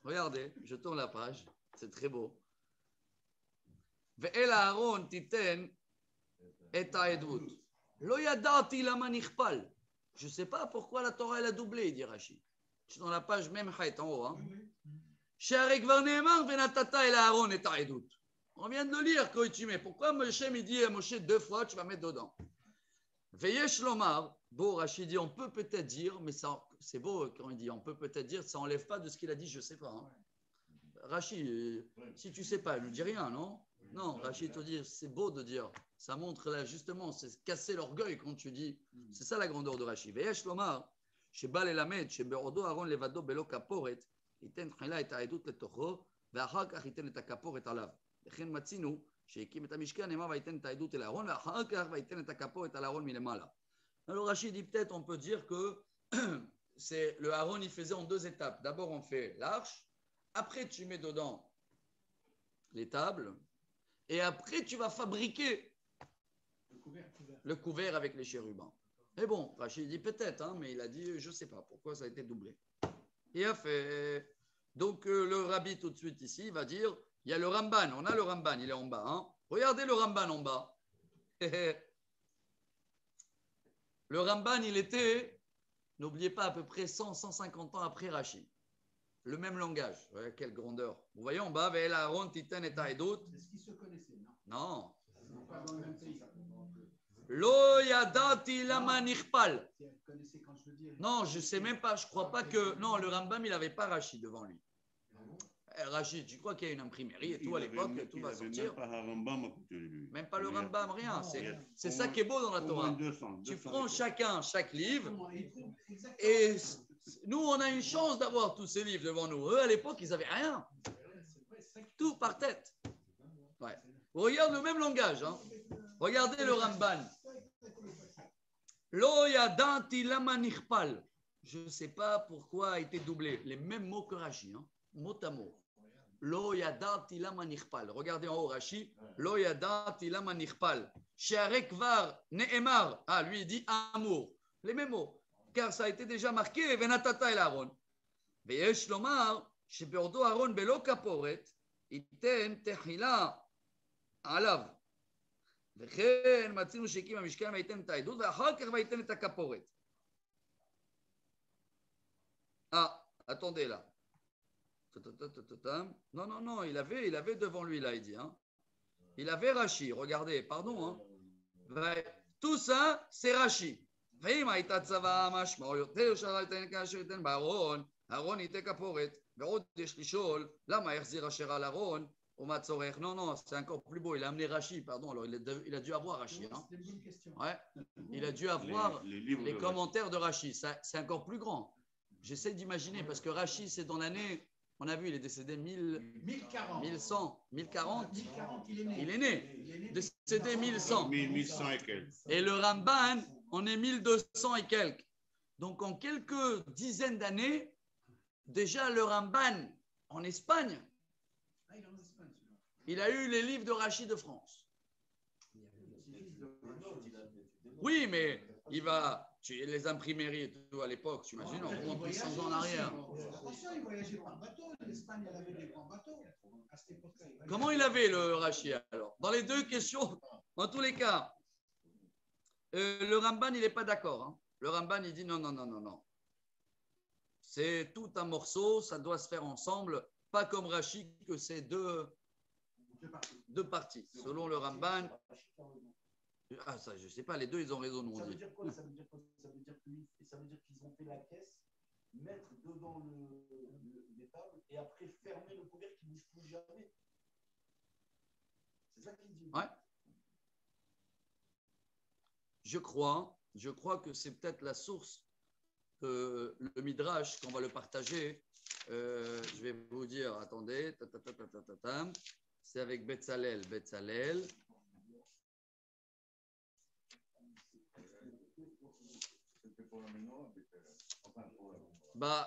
Regardez, je tourne la page. C'est très beau. ואל אהרון תיתן את העדות. לא ידעתי למה נכפל. Je ne sais pas pourquoi la Torah elle a doublé, dit Rachid. C'est dans la page même en haut. Hein. שהרי כבר נאמר ונתת אל אהרון את העדות. On vient de le lire, quand tu mets. Pourquoi Moshe me dit à Moshe 2 fois, tu vas mettre dedans? ויש לומר, bon, Rachid dit, on peut peut-être dire, mais ça, c'est beau quand il dit, on peut peut-être dire, ça n'enlève pas de ce qu'il a dit, je ne sais pas. Hein. Rachid, si tu ne sais pas, ne dis rien, non? Non, Rachid te dit, c'est beau de dire, ça montre là, justement, c'est casser l'orgueil quand tu dis, c'est ça la grandeur de Rachid. ויש לומר, שבא ללמד, שבעודו אהרון לבדו בלא כפורת, ייתן תחילה את העדות לתוכו, ואחר כך ייתן את הכפורת עליו. לכן מצינו שהקים את המשכן, נאמר וייתן את העדות אל אהרון, ואחר כך וייתן את הכפורת על אהרון מלמעלה. Alors Rachid dit peut-être, on peut dire que c'est le Aaron, il faisait en 2 étapes. D'abord, on fait l'arche, après tu mets dedans les tables, et après tu vas fabriquer le couvert avec les chérubins. Mais bon, Rachid dit peut-être, hein, mais il a dit, je ne sais pas pourquoi ça a été doublé. Il a fait. Donc le rabbi tout de suite ici, il va dire, il y a le Ramban, on a le Ramban, il est en bas. Hein. Regardez le Ramban en bas. Le Ramban, il était, n'oubliez pas, à peu près 100-150 ans après Rachid. Le même langage. Ouais, quelle grandeur. Vous voyez en bas, Ve'el Aaron, Titen et Taedot. Est-ce qu'ils se connaissaient, non? Non. Ils sont pas dans le même pays. Lo yadati lama nichpal. Ils connaissaient quand je le dis. Non, je ne sais même pas, je ne crois pas que. Non, le Rambam, il n'avait pas Rachid devant lui. Rachid, tu crois qu'il y a une imprimerie et tout à l'époque, tout va sortir. Même pas le Rambam, rien. C'est ça qui est beau dans la Torah. Tu prends chaque livre, et nous, on a une chance d'avoir tous ces livres devant nous. Eux, à l'époque, ils n'avaient rien. Tout par tête. Ouais. Regarde le même langage. Hein. Regardez le Ramban. Lo yadanti lama nichpal. Je ne sais pas pourquoi a été doublé. Les mêmes mots que Rashi, hein. Mot à mot. Lo yadanti lama nichpal. Regardez en haut Rashi. Lo yadanti lama nichpal. She'arek var ne'emar. Ah, lui il dit amour. Les mêmes mots. Car ça a été déjà marqué. Venatata el Aaron. Ve'yesh lomar. Shebeordo Aaron belo kaporet. Iten tehila עליו. וכן מצינו שהקים המשכן וייתן את העדות ואחר כך וייתן את הכפורת. Attendez là. Non, il avait devant lui là, il dit. Hein. Il avait Rashi, regardez, pardon. Hein. Tout ça, c'est Rashi. ואם הייתה צוואה משמעו יותר שאלה ייתן כאשר ייתן בארון, אהרון ייתן כפורת, ועוד יש לשאול, למה יחזיר אשר על אהרון? Non, c'est encore plus beau. Il a amené Rashi, pardon. Alors, il a dû avoir Rashi. Hein. Ouais. Il a dû avoir les commentaires de Rashi. C'est encore plus grand. J'essaie d'imaginer, parce que Rashi, c'est dans l'année, on a vu, il est décédé 1040. 1040. 1040, Il est né. Décédé 1100. 1100 et quelques. Et le Ramban, on est 1200 et quelques. Donc, en quelques dizaines d'années, déjà le Ramban en Espagne, il a eu les livres de Rachid de France. Oui, mais il va. Les imprimeries et tout à l'époque, tu imagines, on remonte 800 ans en arrière. Attention, il voyageait par bateau. L'Espagne, elle avait des grands bateaux. Comment il avait le Rachid alors? Dans les deux questions, en tous les cas, le Ramban, il n'est pas d'accord. Hein. Le Ramban, il dit non. C'est tout un morceau, ça doit se faire ensemble, pas comme Rachid, que c'est deux parties. Selon le Ramban. Ah, ça, je ne sais pas, les deux, ils ont raison. Ça veut dire quoi? Ça veut dire qu'ils ont fait la caisse, mettre devant les tables et après fermer le couvercle qui ne bouge plus jamais. C'est ça qu'il dit. Ouais. Je crois que c'est peut-être la source, le Midrash, qu'on va le partager. Je vais vous dire, attendez, c'est avec Betzalel.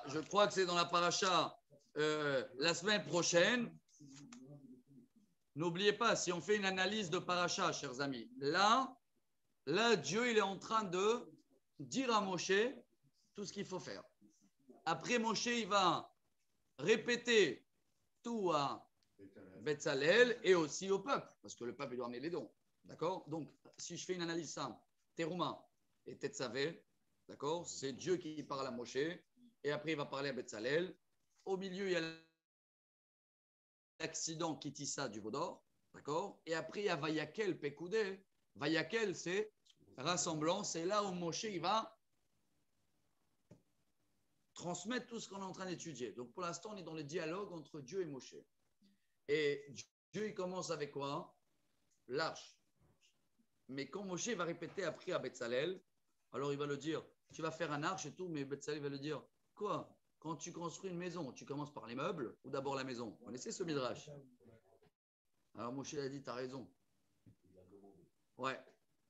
Je crois que c'est dans la paracha la semaine prochaine. N'oubliez pas, si on fait une analyse de paracha, chers amis, là, Dieu il est en train de dire à Moshe tout ce qu'il faut faire. Après, Moshe, il va répéter tout à Betzalel et aussi au peuple, parce que le peuple il doit amener les dons. D'accord? Donc, si je fais une analyse simple, Teruma et Tetzavé, d'accord? C'est Dieu qui parle à Moshe, et après il va parler à Betzalel. Au milieu, il y a l'accident Kitissa du Vaudor, d'accord? Et après, il y a Vayakel Pekoudé. Vayakel, c'est rassemblant, c'est là où Moshe il va transmettre tout ce qu'on est en train d'étudier. Donc, pour l'instant, on est dans le dialogue entre Dieu et Moshe. Et Dieu, il commence avec quoi? L'arche. Mais quand Moshe va répéter après à Betzalel, alors il va le dire, tu vas faire un arche et tout, mais Betzalel va le dire, quoi? Quand tu construis une maison, tu commences par les meubles ou d'abord la maison? Vous connaissez ce midrash? Alors Moshe a dit, tu as raison. Ouais.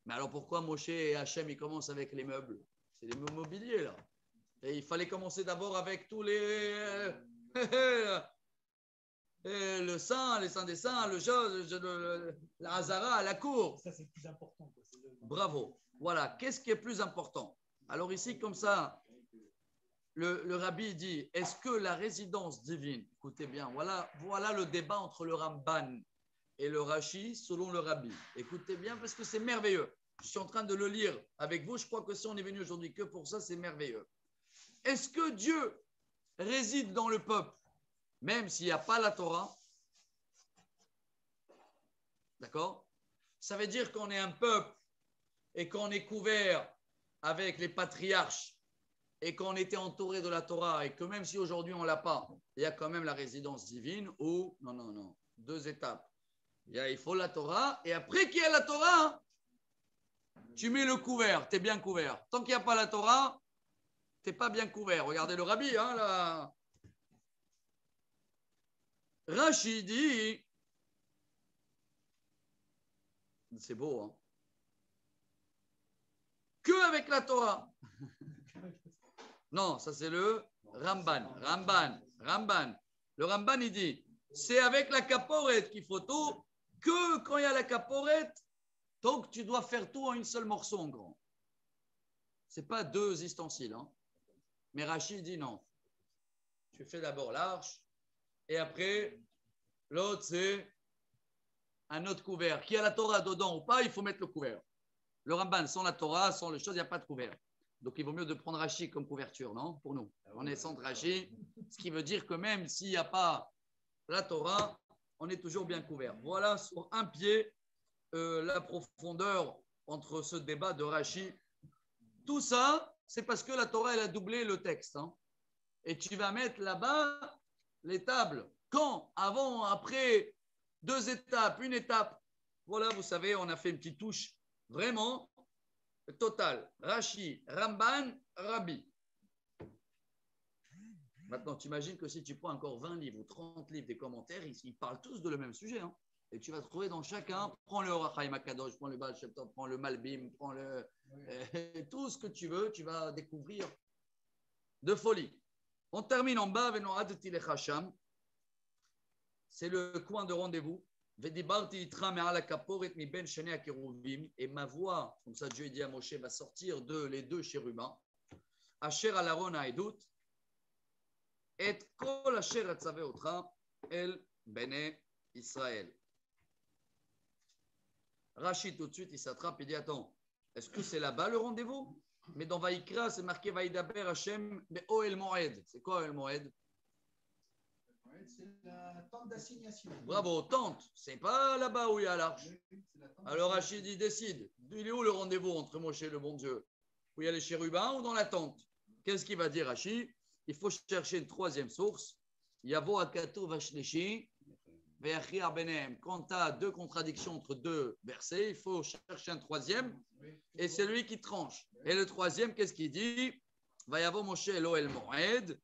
Mais alors pourquoi Moshe et Hachem, ils commencent avec les meubles? C'est les meubles mobiliers, là. Et il fallait commencer d'abord avec tous les... le saint, les saints des saints, la Hazara, la cour. Ça, c'est le plus important. Bravo. Voilà. Qu'est-ce qui est plus important? Alors ici, comme ça, le rabbi dit, est-ce que la résidence divine, écoutez bien, voilà le débat entre le Ramban et le Rashi selon le rabbi. Écoutez bien parce que c'est merveilleux. Je suis en train de le lire avec vous. Je crois que si on est venu aujourd'hui que pour ça, c'est merveilleux. Est-ce que Dieu réside dans le peuple, même s'il n'y a pas la Torah? D'accord? Ça veut dire qu'on est un peuple et qu'on est couvert avec les patriarches et qu'on était entouré de la Torah et que même si aujourd'hui on ne l'a pas, il y a quand même la résidence divine ou non. 2 étapes. Il faut la Torah et après qu'il y a la Torah, tu mets le couvert, tu es bien couvert. Tant qu'il n'y a pas la Torah, tu n'es pas bien couvert. Regardez le rabbi, hein, là. Rashi dit, c'est beau, hein, que avec la Torah. Non, ça c'est le Ramban. Le Ramban, il dit, c'est avec la caporette qu'il faut tout, que quand il y a la caporette, donc tu dois faire tout en une seule morceau en grand. Ce n'est pas 2 ustensiles. Hein. Mais Rachid dit non. Tu fais d'abord l'arche et après, l'autre, c'est un autre couvert. Qui a la Torah dedans ou pas, il faut mettre le couvert. Le Ramban, sans la Torah, sans les choses, il n'y a pas de couvert. Donc, il vaut mieux de prendre Rachid comme couverture, non? Pour nous. On est sans Rachid, ce qui veut dire que même s'il n'y a pas la Torah, on est toujours bien couvert. Voilà sur un pied la profondeur entre ce débat de Rachid. Tout ça, c'est parce que la Torah, elle a doublé le texte. Hein. Et tu vas mettre là-bas les tables. Quand? Avant, après, 2 étapes, une étape. Voilà, vous savez, on a fait une petite touche vraiment totale. Rashi, Ramban, Rabbi. Maintenant, tu imagines que si tu prends encore 20 livres ou 30 livres des commentaires, ils parlent tous de le même sujet. Hein. Et tu vas trouver dans chacun, prends le Or HaChaim HaKadosh, prends le Baal Shem Tov, prends le Malbim, prends tout ce que tu veux, tu vas découvrir de folie. On termine en bas, c'est le coin de rendez-vous. Et ma voix, comme ça Dieu dit à Moshe, va sortir de les 2 chérubins. Asher al Aaron haedut, et kol asher atzavé otra el bene Israël. Rachid tout de suite, il s'attrape et dit attends, est-ce que c'est là-bas le rendez-vous? Mais dans Vaïkra, c'est marqué Vaïdaber Hashem Be'oel Moed. C'est quoi Oel Moed? C'est la tente d'assignation. Bravo, tente. C'est pas là-bas où il y a l'arche. Alors Rachid il décide. Il est où le rendez-vous entre Moshe et le bon Dieu? Où il y a les chérubins ou dans la tente? Qu'est-ce qu'il va dire Rachid? Il faut chercher une 3e source. Yavo Akato Vashleshi. Quand tu as 2 contradictions entre 2 versets, il faut chercher un 3e et c'est lui qui tranche. Et le 3e, qu'est-ce qu'il dit? Vayavo Moshe Elohel Moed,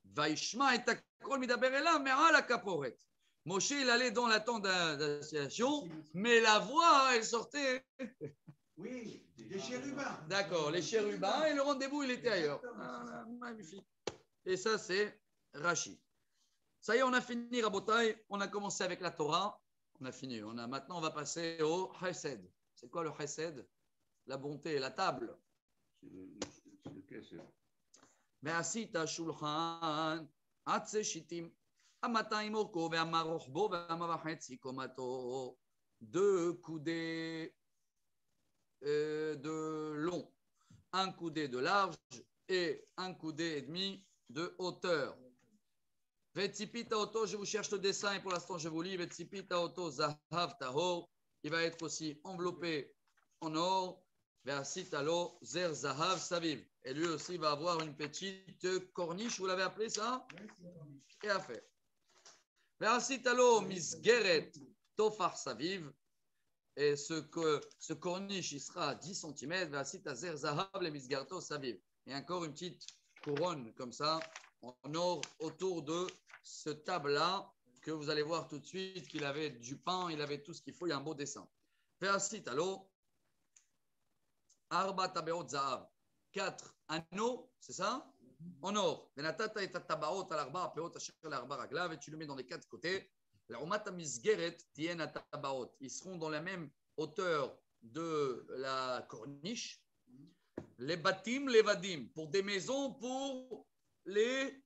Vaishma et Takol Midaber Ela Mera la Kaporet. Moshe, il allait dans la tente d'assignation, mais la voix, elle sortait. Oui, des chérubins. D'accord, les chérubins et le rendez-vous, il était ailleurs. Ah, magnifique. Et ça, c'est Rashi. Ça y est, on a fini, Rabotai. On a commencé avec la Torah. On a fini. Maintenant, on va passer au Chesed. C'est quoi le Chesed? La bonté, la table. C'est le kesser. ועשית שולחן עצי שיטים, 200 אורכו ואמה רוחבו ואמה וחצי קומתו, 2 coudées de long, 1 coudé de large et 1 coudé et demi de hauteur. Vetsipita auto, je vous cherche le dessin et pour l'instant je vous lis. Vetsipita auto zahav tahor, il va être aussi enveloppé en or. Versitalo zer zahav saviv. Et lui aussi va avoir une petite corniche, vous l'avez appelé ça? Et à faire. Versitalo misgeret tofar saviv. Et ce corniche, il sera à 10 cm. Versita zer zahav le misgarto saviv. Et encore une petite couronne comme ça, en or autour de ce table-là, que vous allez voir tout de suite qu'il avait du pain, il avait tout ce qu'il faut, il y a un beau dessin. Versitalo. Arba tabeot zahav. 4 anneaux, c'est ça? En or. Venatata et tabaot al arba peot asher al arba raglav, et tu le mets dans les 4 côtés. La umata misgeret tien tabaot. Ils seront dans la même hauteur de la corniche. Les batim, les vadim, pour des maisons, pour les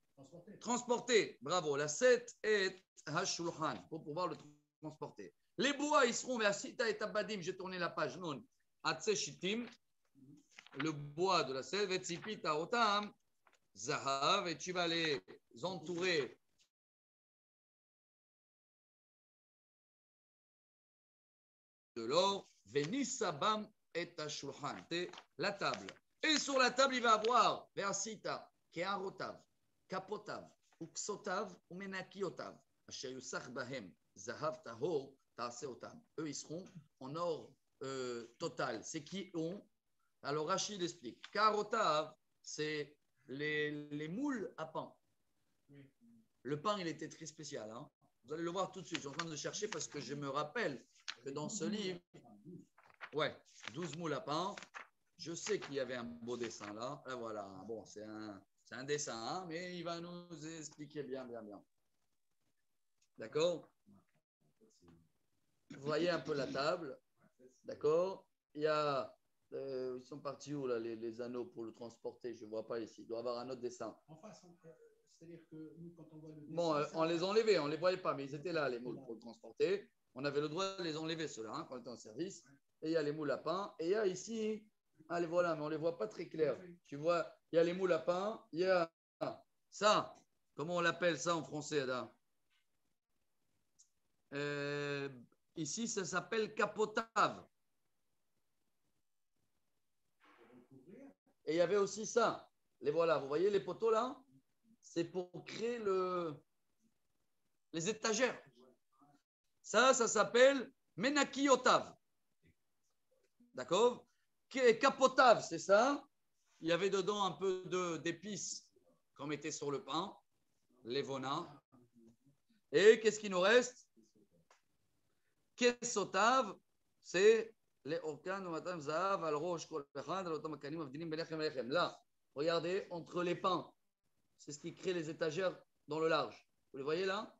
transporter. Bravo. La 7 est hashulchan, pour pouvoir le transporter. Les bois, ils seront vers sita et tabadim. J'ai tourné la page. Non. Atse shitim. Le bois de la sève, et tzipita otam, zahav, et tu vas les entourer de l'or, venisabam et ashulchan, c'est la table. Et sur la table, il va avoir versita, kearotav, kapotav, uksotav, umenakiotav, asher yusach bahem, zahav tahor, ta'aseotam. Eux, ils seront en or total. C'est qui ont. Alors Rachid explique. Karotav, c'est les moules à pain. Le pain, il était très spécial. Hein. Vous allez le voir tout de suite. Je suis en train de le chercher parce que je me rappelle que dans ce livre, 12 moules à pain. Je sais qu'il y avait un beau dessin là. Là voilà. Bon, c'est un dessin, hein, mais il va nous expliquer bien. D'accord? Vous voyez un peu la table. D'accord? Il y a. Ils sont partis où là, les anneaux pour le transporter? Je ne vois pas ici. Il doit y avoir un autre dessin. En face, c'est-à-dire que nous, quand on voit le dessin, bon, on les enlevait, on ne les voyait pas, mais ils étaient là, les moules, pour le transporter. On avait le droit de les enlever, ceux-là, hein, quand on était en service. Et il y a les moules à pain. Et il y a ici, les voilà, mais on ne les voit pas très clairs. Tu vois, il y a les moules à pain, il y a ça. Comment on l'appelle ça en français, Ada? Ici, ça s'appelle capotave. Et il y avait aussi ça. Les voilà, vous voyez les poteaux là? C'est pour créer les étagères. Ça s'appelle menakiotav. D'accord? Capotav, c'est ça. Il y avait dedans un peu d'épices qu'on mettait sur le pain, levona. Et qu'est-ce qui nous reste? Kesotav, c'est les orkanes, matam, zahav, al rosh, kol echad, al otam akanim, avdinim, belechem, belechem. Là, regardez, entre les pains, c'est ce qui crée les étagères dans le large. Vous les voyez là?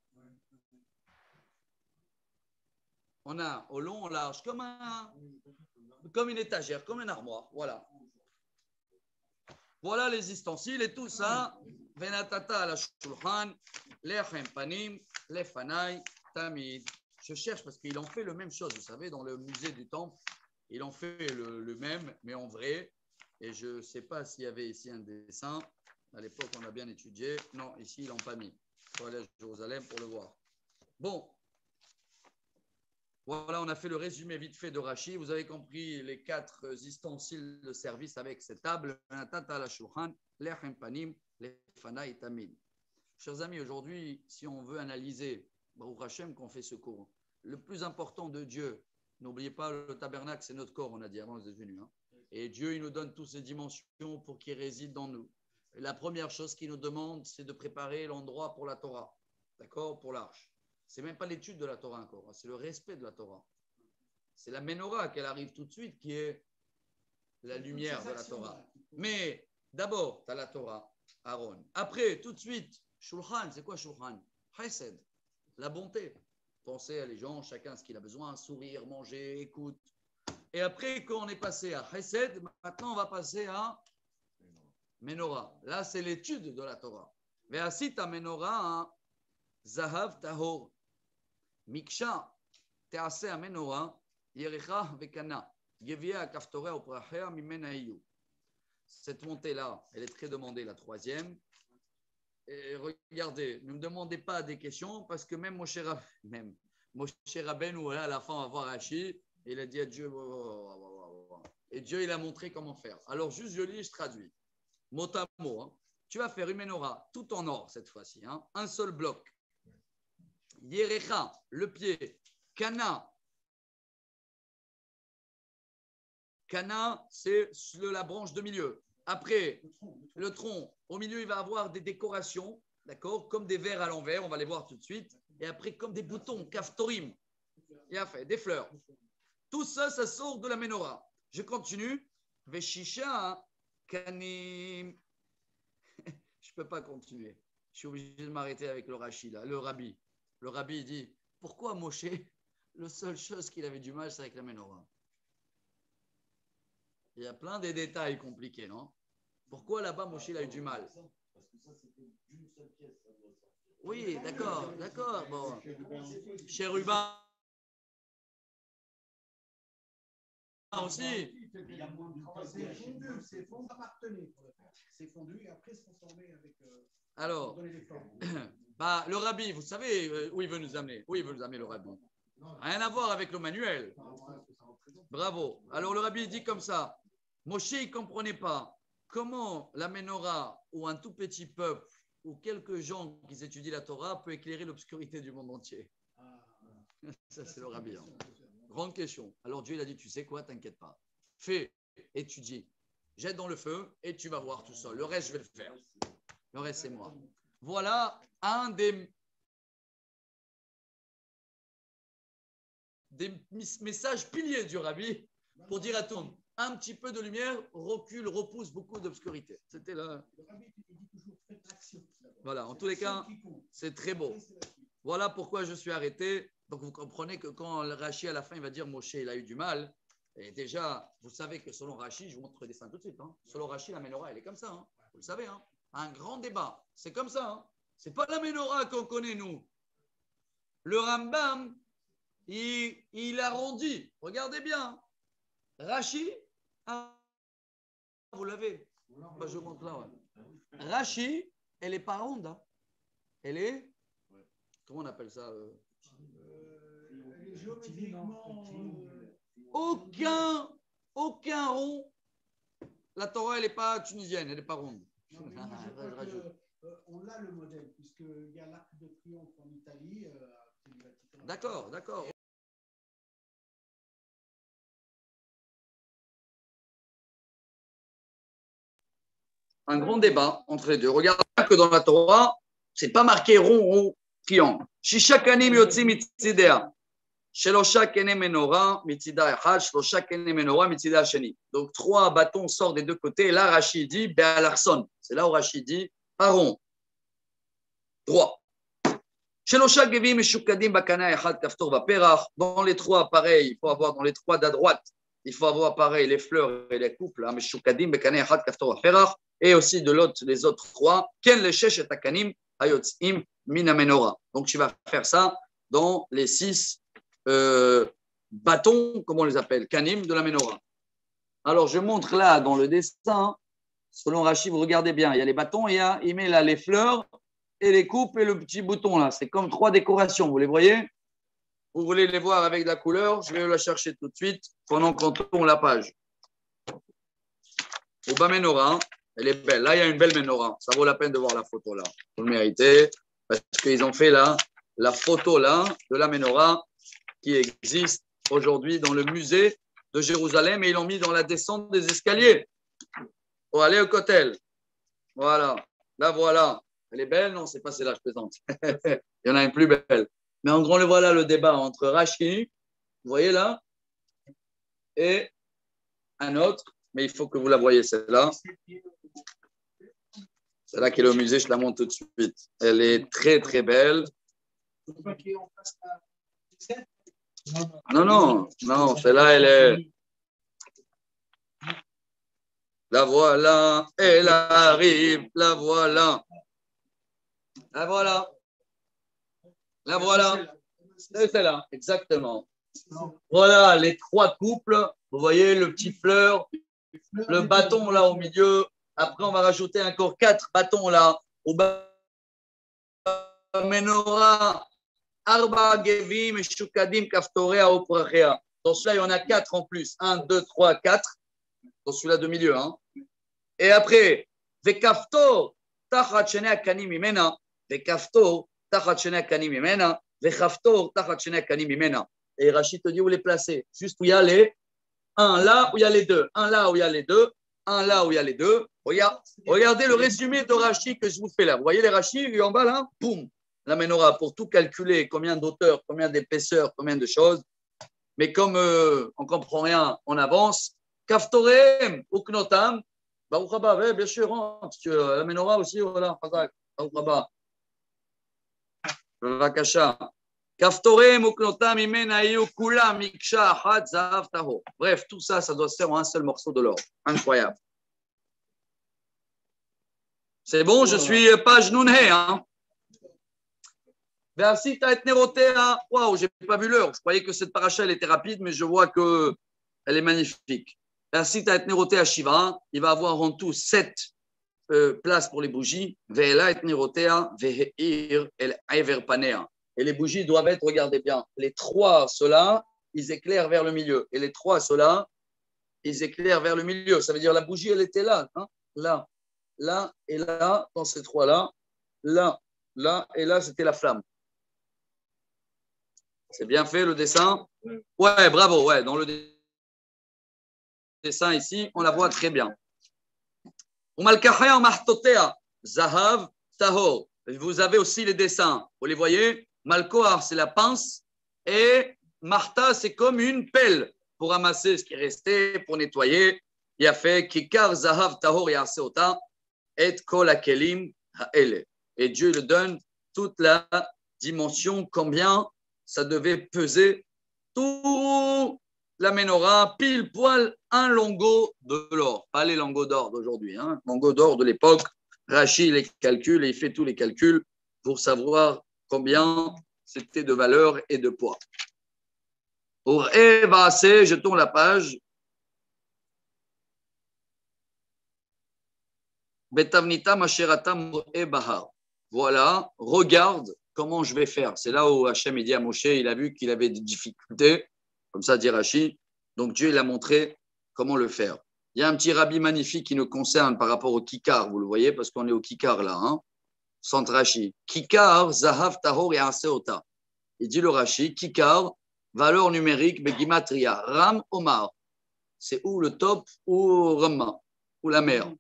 On a au long, au large, comme une étagère, comme une armoire. Voilà. Voilà les ustensiles et tout ça. Venatata ala shulchan, lechem panim, lefanai, tamid. Je cherche parce qu'il en fait le même chose. Vous savez, dans le musée du Temple, il en fait le même, mais en vrai. Et je ne sais pas s'il y avait ici un dessin. À l'époque, on a bien étudié. Non, ici, ils l'ont pas mis. Il faut aller à Jérusalem pour le voir. Bon. Voilà, on a fait le résumé vite fait de Rashi. Vous avez compris les 4 ustensiles de service avec cette table. Chers amis, aujourd'hui, si on veut analyser, Baruch Hashem qu'on fait ce cours, le plus important de Dieu, n'oubliez pas le tabernacle, c'est notre corps, on a dit avant les venus. Hein. Et Dieu, il nous donne toutes ces dimensions pour qu'il réside dans nous. Et la première chose qu'il nous demande, c'est de préparer l'endroit pour la Torah, d'accord, pour l'arche. Ce n'est même pas l'étude de la Torah encore, c'est le respect de la Torah. C'est la menorah qu'elle arrive tout de suite qui est la lumière de la Torah. Mais d'abord, tu as la Torah, Aaron. Après, tout de suite, Shulchan, c'est quoi Shulchan? Chesed, la bonté. Penser à les gens, chacun ce qu'il a besoin, sourire, manger, écoute. Et après, quand on est passé à Chesed, maintenant on va passer à Menorah. Là, c'est l'étude de la Torah. Ve'asita Menorah Zahav Tahor. Miksha Te'aseh Menorah Yerecha Vekana. Yevia Kaftoreh Uprachea Mimena Iyu. Cette montée-là, elle est très demandée, la troisième. Et regardez, ne me demandez pas des questions parce que même Moshe Rabbeinu, voilà, à la fin, on va voir Rashi, il a dit à Dieu, et Dieu, il a montré comment faire. Alors, juste, je lis, je traduis. Mot à mot, hein. Tu vas faire une menorah, tout en or cette fois-ci, hein. Un seul bloc. Yerecha, le pied. Kana. Kana, c'est la branche de milieu. Après, le tronc, au milieu, il va avoir des décorations, d'accord, comme des vers à l'envers, on va les voir tout de suite. Et après, comme des boutons, kaftorim, il a fait des fleurs. Tout ça, ça sort de la menorah. Je continue. Veshisha kanim. Je ne peux pas continuer. Je suis obligé de m'arrêter avec le Rashi, là, le Rabbi. Le Rabbi, il dit, pourquoi Moshe, la seule chose qu'il avait du mal, c'est avec la menorah. Il y a plein de détails compliqués, non? Pourquoi là-bas, Moshe, il a eu du mal? Parce que ça, c'était d'une seule pièce. Ça doit sortir. Oui, d'accord. Bon. Chérubin aussi. C'est fondu, appartenait pour le faire. C'est fondu et après se transformer avec. Alors, donner des formes. bah, le Rabbi, vous savez où il veut nous amener? Où il veut nous amener, le Rabbi? Rien à voir avec le manuel. Bravo. Alors, le Rabbi dit comme ça. Moshe, il ne comprenait pas comment la menorah ou un tout petit peuple ou quelques gens qui étudient la Torah peut éclairer l'obscurité du monde entier. Ça, c'est le Rabbi. Hein. Grande question. Alors Dieu, il a dit, tu sais quoi, t'inquiète pas. Fais, étudie, jette dans le feu et tu vas voir tout seul. Le reste, je vais le faire. Le reste, c'est moi. Voilà un des messages piliers du Rabbi pour dire à tout le monde, un petit peu de lumière recule, repousse beaucoup d'obscurité. C'était là. Voilà, en tous les cas, c'est très beau. Voilà pourquoi je suis arrêté. Donc, vous comprenez que quand Rashi, à la fin, il va dire Moshe, il a eu du mal. Et déjà, vous savez que selon Rashi, je vous montre le dessin tout de suite. Hein. Selon Rashi, la menorah, elle est comme ça. Hein. Vous le savez. Hein. Un grand débat. C'est comme ça. Hein. Ce n'est pas la menorah qu'on connaît, nous. Le Rambam, il arrondit. Regardez bien. Rashi, vous l'avez. Bah, je montre là. Ouais. Rashi, elle n'est pas ronde. Hein. Elle est. Comment on appelle ça aucun rond. La Torah, elle n'est pas tunisienne, elle n'est pas ronde. On a le modèle, puisqu'il y a l'Arc de Triomphe en Italie. D'accord. Un grand débat entre les deux. Regarde que dans la Torah, c'est pas marqué rond, triangle. Shisha kanim yotzi mitzidea. Shelosha kene menorah mitzida echad, shelosha kene menorah mitzida sheni. Donc 3 bâtons sortent des deux côtés. Et là, Rashi dit be'alarson. C'est là où Rashi dit pas rond, droit. Shelosha gevim meshukadim bakana echad kaftor vaperach. Dans les 3, pareil, il faut avoir dans les 3 d'à droite, il faut avoir pareil les fleurs et les couples. Meshukadim bakana echad kaftor vaperach. Et aussi de l'autre, les autres 3, ken le shesh et akanim hayotzim min menorah. Donc tu vas faire ça dans les 6 bâtons, comment on les appelle, kanim de la menorah. Alors je montre là dans le dessin, selon Rashi, vous regardez bien, il y a les bâtons, il met là les fleurs et les coupes et le petit bouton là. C'est comme 3 décorations, vous les voyez? Vous voulez les voir avec la couleur? Je vais la chercher tout de suite pendant qu'on tourne la page. Au bas menorah. Elle est belle. Là, il y a une belle menorah. Ça vaut la peine de voir la photo là. Vous le méritez. Parce qu'ils ont fait là, la photo là de la menorah qui existe aujourd'hui dans le musée de Jérusalem et ils l'ont mis dans la descente des escaliers pour aller au Kotel. Voilà. Là, voilà. Elle est belle? Non, c'est pas celle-là, je plaisante. Il y en a une plus belle. Mais en gros, le voilà le débat entre Rashi, vous voyez là, et un autre. Mais il faut que vous la voyez, celle-là. Celle-là qui est au musée, je la montre tout de suite. Elle est très, très belle. faut pas qu'on fasse la 17. Non, celle-là, elle est. La voilà, elle arrive, la voilà. La voilà. La voilà. C'est celle-là, exactement. Voilà les trois couples. Vous voyez le petit fleur, le bâton là au milieu. Après, on va rajouter encore 4 bâtons là. Au menorah, arba gevim, shukadim, kaftorea, oprachea. Dans celui-là, il y en a 4 en plus. 1, 2, 3, 4. Dans celui-là de milieu. Hein. Et après, vekaftor, tachat shene akanim imena, vekaftor, tachat shene akanim imena, vekaftor, tachat shene akanim imena. Et Rachid te dit où les placer. Juste où il y a les 1 là où il y a les 2. 1 là où il y a les 2. 1 là où il y a les 2. Regardez le résumé de Rachid que je vous fais là. Vous voyez les Rachid, lui en bas là, boum, la menorah pour tout calculer, combien d'auteur, combien d'épaisseur, combien de choses. Mais comme on ne comprend rien, on avance. Kaftorem, uknotam, Baruch haba, ouais, bien sûr, hein, la menorah aussi, voilà, Baruch haba. Vakasha. Kaftorem, uknotam, imena, iyu, kula, miksha, achat, zahav, taho. Bref, tout ça, ça doit se faire en un seul morceau de l'or. Incroyable. C'est bon, je suis page Nunhe. Hein. Versita et Nerotea. Waouh, j'ai pas vu l'heure. Je croyais que cette paracha elle était rapide, mais je vois qu'elle est magnifique. Versita et Nerotea Shiva. Il va avoir en tout 7 places pour les bougies. Veela et Nerotea, Veheir el Ever Panea. Et les bougies doivent être, regardez bien, les 3, ceux-là, ils éclairent vers le milieu. Et les 3, ceux-là, ils éclairent vers le milieu. Ça veut dire la bougie, elle était là, hein, là. Là et là, dans ces 3-là, là, là et là, c'était la flamme. C'est bien fait le dessin? Ouais, bravo, ouais, dans le dessin ici, on la voit très bien. Zahav, Tahor. Vous avez aussi les dessins, vous les voyez? Malkoar, c'est la pince, et Martha, c'est comme une pelle pour ramasser ce qui restait, pour nettoyer. Il a fait Kikar, Zahav, Tahor et Aseota. Et kol hakelim ha'ele. Et Dieu le donne toute la dimension, combien ça devait peser tout la menorah, pile poil un lingot de l'or. Pas les lingots d'or d'aujourd'hui, hein. Lingots d'or de l'époque. Rachid les calcule et il fait tous les calculs pour savoir combien c'était de valeur et de poids. Pour Eva, je tourne la page. Voilà, regarde comment je vais faire. C'est là où Hachem dit à Moshe, il a vu qu'il avait des difficultés, comme ça dit Rashi. Donc Dieu il a montré comment le faire. Il y a un petit rabbi magnifique qui nous concerne par rapport au Kikar, vous le voyez, parce qu'on est au Kikar là, hein, centre Rashi. Kikar, Zahav, Tahor et Aseota. Il dit le Rashi, Kikar, valeur numérique, Begimatria, Ram, Omar. C'est où le top ou Ramma, ou la mer.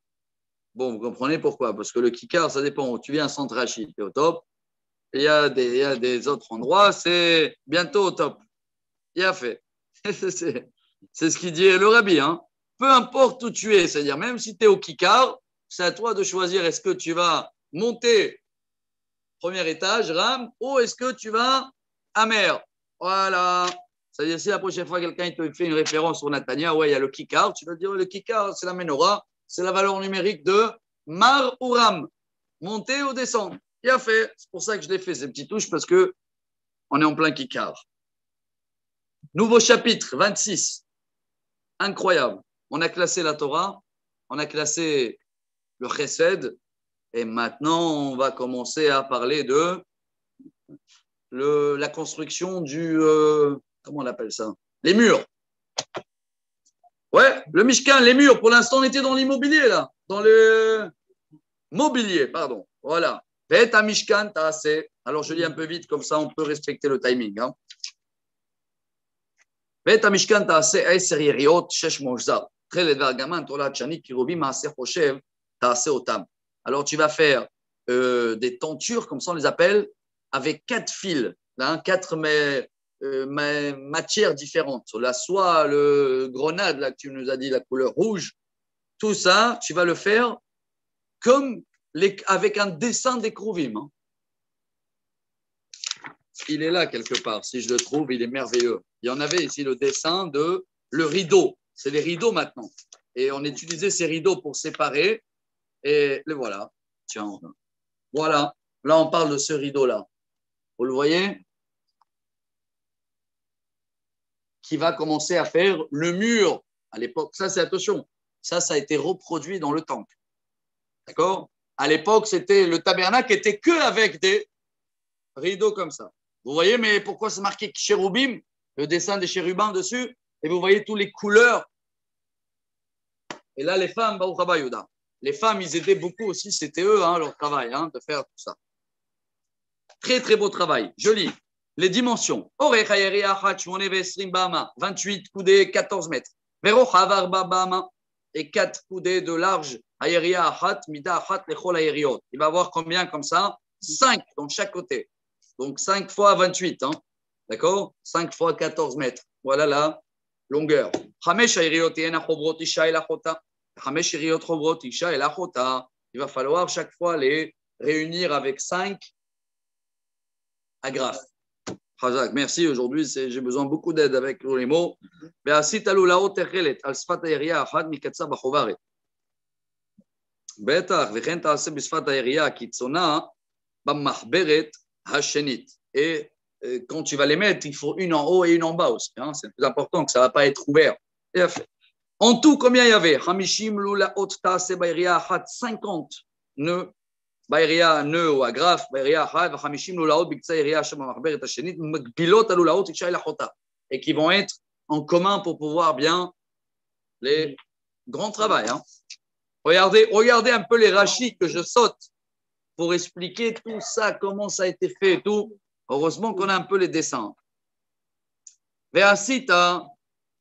Bon, vous comprenez pourquoi? Parce que le Kikar, ça dépend où tu viens, centre Rashi, c'est au top. Et il y a des autres endroits, c'est bientôt au top. Il a fait. C'est ce qu'il dit le Rabbi. Hein. Peu importe où tu es, c'est-à-dire même si tu es au Kikar, c'est à toi de choisir est-ce que tu vas monter premier étage, Ram, ou est-ce que tu vas à mer. Voilà. C'est-à-dire si la prochaine fois quelqu'un te fait une référence sur Natania, ouais, il y a le Kikar, tu vas dire le Kikar, c'est la menorah. C'est la valeur numérique de Mar ou Ram. Monter ou descendre. Il a fait. C'est pour ça que je l'ai fait, ces petites touches, parce qu'on est en plein Kikar. Nouveau chapitre, 26. Incroyable. On a classé la Torah, on a classé le Chesed, et maintenant, on va commencer à parler de la construction du... comment on appelle ça? Les murs. Ouais, le Mishkan, les murs, pour l'instant, on était dans l'immobilier, là. Dans le mobilier, pardon. Voilà. Bet à Mishkan, t'as assez. Alors, je lis un peu vite, comme ça, on peut respecter le timing. Hein. Bet à Mishkan, t'as assez. Eiser yeriot, shesh mojza. Très gamin, tola tchani, kirobi, maaser poshev, t'as assez otam. Alors, tu vas faire des tentures, comme ça, on les appelle, avec 4 fils, hein, 4 matières différentes. La soie, le grenade, là que tu nous as dit, la couleur rouge, tout ça, tu vas le faire comme avec un dessin des Kruvim. Hein. il est là quelque part. Si je le trouve, il est merveilleux. Il y en avait ici le dessin de le rideau. C'est les rideaux maintenant. Et on utilisait ces rideaux pour séparer. Et le voilà. Tiens, voilà. Là, on parle de ce rideau-là. Vous le voyez? Qui va commencer à faire le mur à l'époque. Ça, c'est attention. Ça a été reproduit dans le temple. D'accord? À l'époque, c'était le tabernacle était que avec des rideaux comme ça. Vous voyez, mais pourquoi c'est marqué chérubim, le dessin des chérubins dessus, et vous voyez toutes les couleurs. Et là, les femmes, les femmes, ils aidaient beaucoup aussi, c'était eux, leur travail, de faire tout ça. Très, très beau travail. Joli. Les dimensions. 28 coudées, 14 mètres. Et 4 coudées de large. Il va avoir combien comme ça? 5 dans chaque côté. Donc 5 fois 28. D'accord? 5 fois 14 mètres. Voilà la longueur. Il va falloir chaque fois les réunir avec 5 agrafes. Hazak, merci. Aujourd'hui, j'ai besoin beaucoup d'aide avec les mots. Et quand tu vas les mettre, il faut une en haut et une en bas aussi. C'est le plus important que ça ne va pas être ouvert. En tout, combien il y avait 50 nœuds. בעירייה נö או אגרף, בעירייה אחת, ו50 לולאות בקצה העירייה שם המחברת השנית, מקבילות הלולאות אישה אל אחותה, et qui vont être en commun pour pouvoir bien les grands travail. Regardez un peu les rachis que je saute pour expliquer tout ça, comment ça a été fait et tout. Heureusement qu'on a un peu les dessins. Ve'asita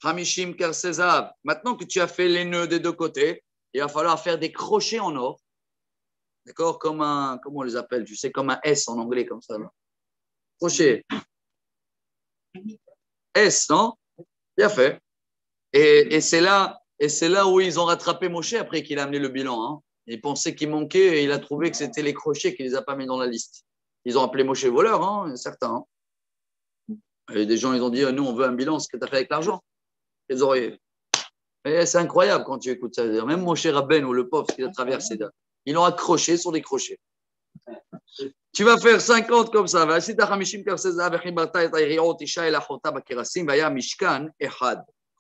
hamishim kersezav. Maintenant que tu as fait les nœuds des deux côtés, il va falloir faire des crochets en or. D'accord? Comme un, comment on les appelle? Tu sais, comme un S en anglais, comme ça. Là. Crochet. S, non? Bien fait. Et c'est là où ils ont rattrapé Moshe après qu'il a amené le bilan. Il pensait qu'il manquait et il a trouvé que c'était les crochets qu'il ne les a pas mis dans la liste. Ils ont appelé Moshe voleur, certains. Et des gens, ils ont dit, nous, on veut un bilan, ce que tu as fait avec l'argent. Ils auraient... Et c'est incroyable quand tu écoutes ça. Même Moshe Rabbeinu ou le pauvre, ce qu'il a traversé, ils l'ont accroché sur des crochets. Tu vas faire 50 comme ça. Quand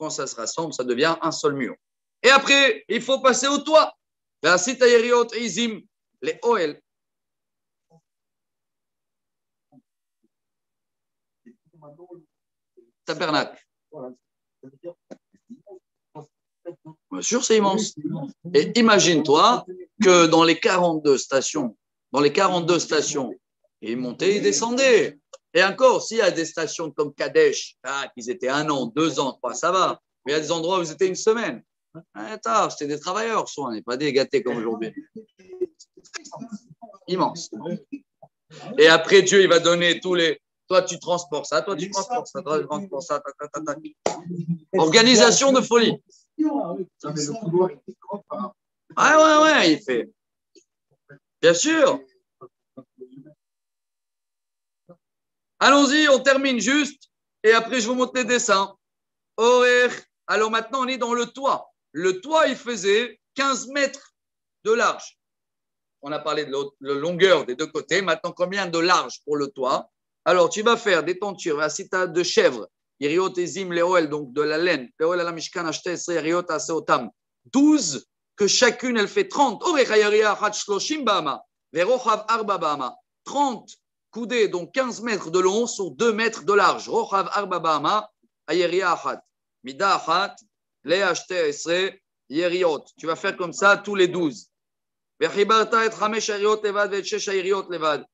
ça se rassemble, ça devient un seul mur. Et après, il faut passer au toit. Les Oel. Tabernacle. Bien sûr, c'est immense. Et imagine-toi que dans les 42 stations, ils montaient, ils descendaient. Et encore, s'il y a des stations comme Kadesh, qu'ils étaient 1 an, 2 ans, 3, ça va. Mais il y a des endroits où ils étaient 1 semaine. C'était des travailleurs, soit on n'est pas des gâtés comme aujourd'hui. Immense. Et après, Dieu, il va donner tous les... Toi, tu transportes ça, toi, tu transportes ça, toi, tu transportes ça. Organisation de folie. Ouais, il fait. Bien sûr. Allons-y, on termine juste. Et après, je vous montre les dessins. Alors maintenant, on est dans le toit. Le toit, il faisait 15 mètres de large. On a parlé de la longueur des deux côtés. Maintenant, combien de large pour le toit? Alors, tu vas faire des tentures, si tu as de chèvres, Yeriot Ezim Leoel, donc de la laine, Leoel ala Mishkan Ashte Yeriot Aseotam, 12, que chacune elle fait 30. 30 coudées, donc 15 mètres de long sur 2 mètres de large. Rochav Arba Bahama, Ayeria Achat. Mida Achat, Le Ashte Esre, Yeriot. Tu vas faire comme ça tous les 12. Vechibarta et Chamesh Yeriot Levad, et Shesh Yeriot Levad.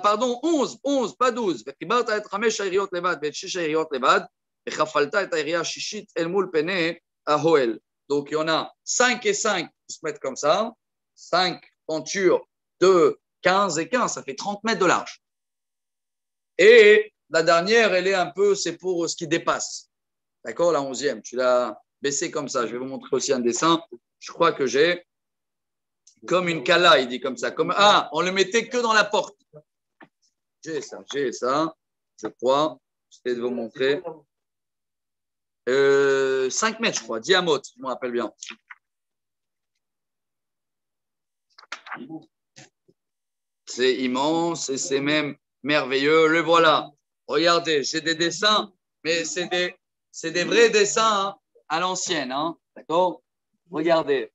Pardon, 11, pas 12. וחיברת את 5 העיריות לבד ואת 6 העיריות לבד, וחפלת את העירייה השישית אל מול פני האוהל. Donc, il y en a 5 et 5 qui se mettent comme ça. 5 pentures de 15 et 15, ça fait 30 mètres de large. Et la dernière, elle est un peu, c'est pour ce qui dépasse. D'accord, la 11e, tu l'as baissée comme ça. Je vais vous montrer aussi un dessin. Je crois que j'ai comme une kala, il dit comme ça. On le mettait que dans la porte. J'ai ça. je crois. Je vais vous montrer. 5 mètres, je crois, diamote, je me rappelle bien. C'est immense et c'est même merveilleux. Le voilà. Regardez, j'ai des dessins, mais c'est des vrais dessins hein, à l'ancienne. Hein, d'accord? Regardez.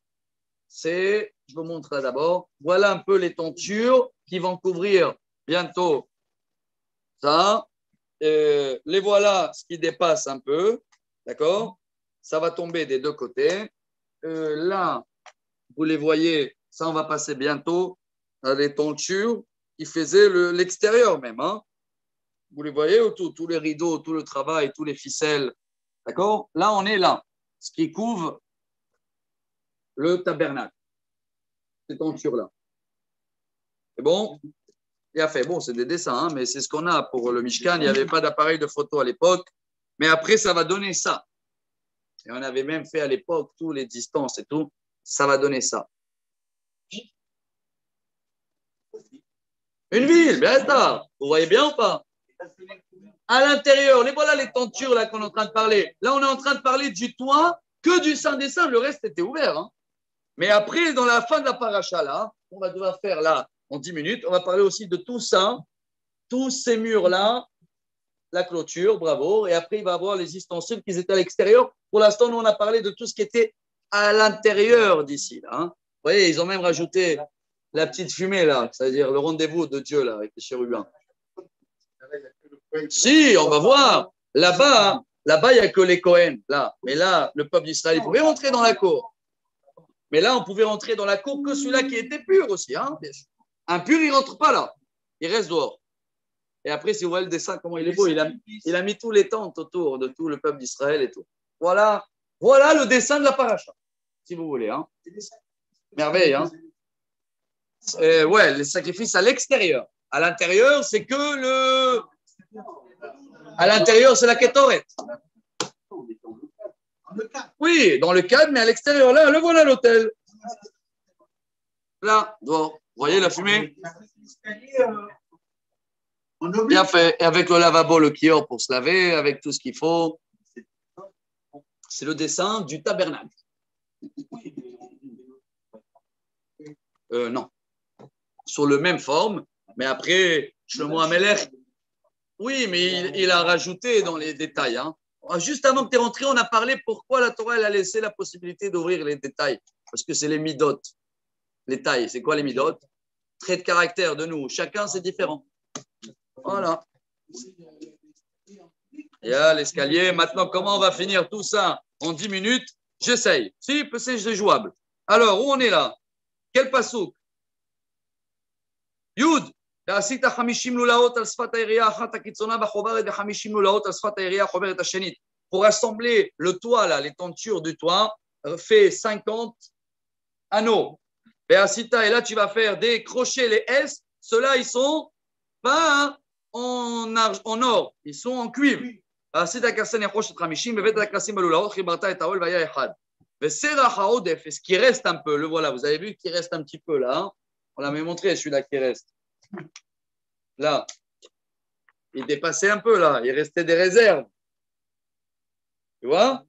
Je vous montre là d'abord. Voilà un peu les tentures qui vont couvrir bientôt ça. Les voilà ce qui dépasse un peu. D'accord? Ça va tomber des deux côtés. Là, vous les voyez, ça on va passer bientôt à les tentures qui faisaient l'extérieur même. Hein. Vous les voyez autour, tous les rideaux, tout le travail, tous les ficelles. D'accord? Là, on est là. Ce qui couvre le tabernacle. Ces tentures-là. C'est bon? Il a fait. Bon, c'est des dessins, hein, mais c'est ce qu'on a pour le Mishkan. Il n'y avait pas d'appareil de photo à l'époque. Mais après, ça va donner ça. Et on avait même fait à l'époque toutes les distances et tout. Ça va donner ça. Une ville, bien ça. Vous voyez bien ou pas? À l'intérieur, voilà les tentures là qu'on est en train de parler. Là, on est en train de parler du toit, que du Saint des Saints. Le reste était ouvert. Hein. Mais après, dans la fin de la paracha, là, on va devoir faire là, en 10 minutes, on va parler aussi de tout ça, tous ces murs-là, la clôture, bravo. Et après, il va y avoir les ustensiles qui étaient à l'extérieur. Pour l'instant, nous, on a parlé de tout ce qui était à l'intérieur d'ici. Là, hein. Vous voyez, ils ont même rajouté la petite fumée, là, c'est-à-dire le rendez-vous de Dieu, là, avec les chérubins. Si, on va voir. Là-bas, il n'y a que les Cohen, là. Mais là, le peuple d'Israël, il pouvait rentrer dans la cour. Mais là, on pouvait rentrer dans la cour que celui-là qui était pur aussi. Hein. Impur, il ne rentre pas là. Il reste dehors. Et après, si vous voyez le dessin, comment il est beau, il a mis tous les tentes autour de tout le peuple d'Israël et tout. Voilà le dessin de la paracha, si vous voulez. Hein. Merveille. Hein. Ouais, les sacrifices à l'extérieur. À l'intérieur, c'est que le. À l'intérieur, c'est la kétoret. Oui, dans le cadre, mais à l'extérieur. Là, le voilà l'hôtel. Là, dehors. Vous voyez la fumée? Bien fait. Et avec le lavabo, le kior pour se laver, avec tout ce qu'il faut. C'est le dessin du tabernacle. Non. Sur le même forme, mais après, Shlomo Amelech, oui, mais il a rajouté dans les détails. Hein. Juste avant que tu es rentré, on a parlé pourquoi la Torah elle a laissé la possibilité d'ouvrir les détails. Parce que c'est les midot, les tailles. C'est quoi les midot? Trait de caractère de nous. Chacun, c'est différent. Voilà. Il y a l'escalier. Maintenant, comment on va finir tout ça en 10 minutes? J'essaye. Si, c'est jouable. Alors, où on est là? Quel passouk? Yud. ועשית 50 לולאות על שפת העירייה אחת הקיצונה וחוברת ב50 לולאות על שפת העירייה חוברת השנית. Pour assembler le toit, là, les tentures du toit, fait 50 anneaux. Et là, tu vas faire des crochets, les S. Ceux-là, ils sont pas en or, ils sont en cuivre. ועשית כסה נחושת 50 והבאת הכסים בלולאות, חיברת את האוהל והיה אחד. וסרח העודף, et ce qui reste un peu, le voilà, vous avez vu qu'il reste un petit peu là. Hein? On l'avait montré, celui-là qui reste. Là, il dépassait un peu là, il restait des réserves. Tu vois?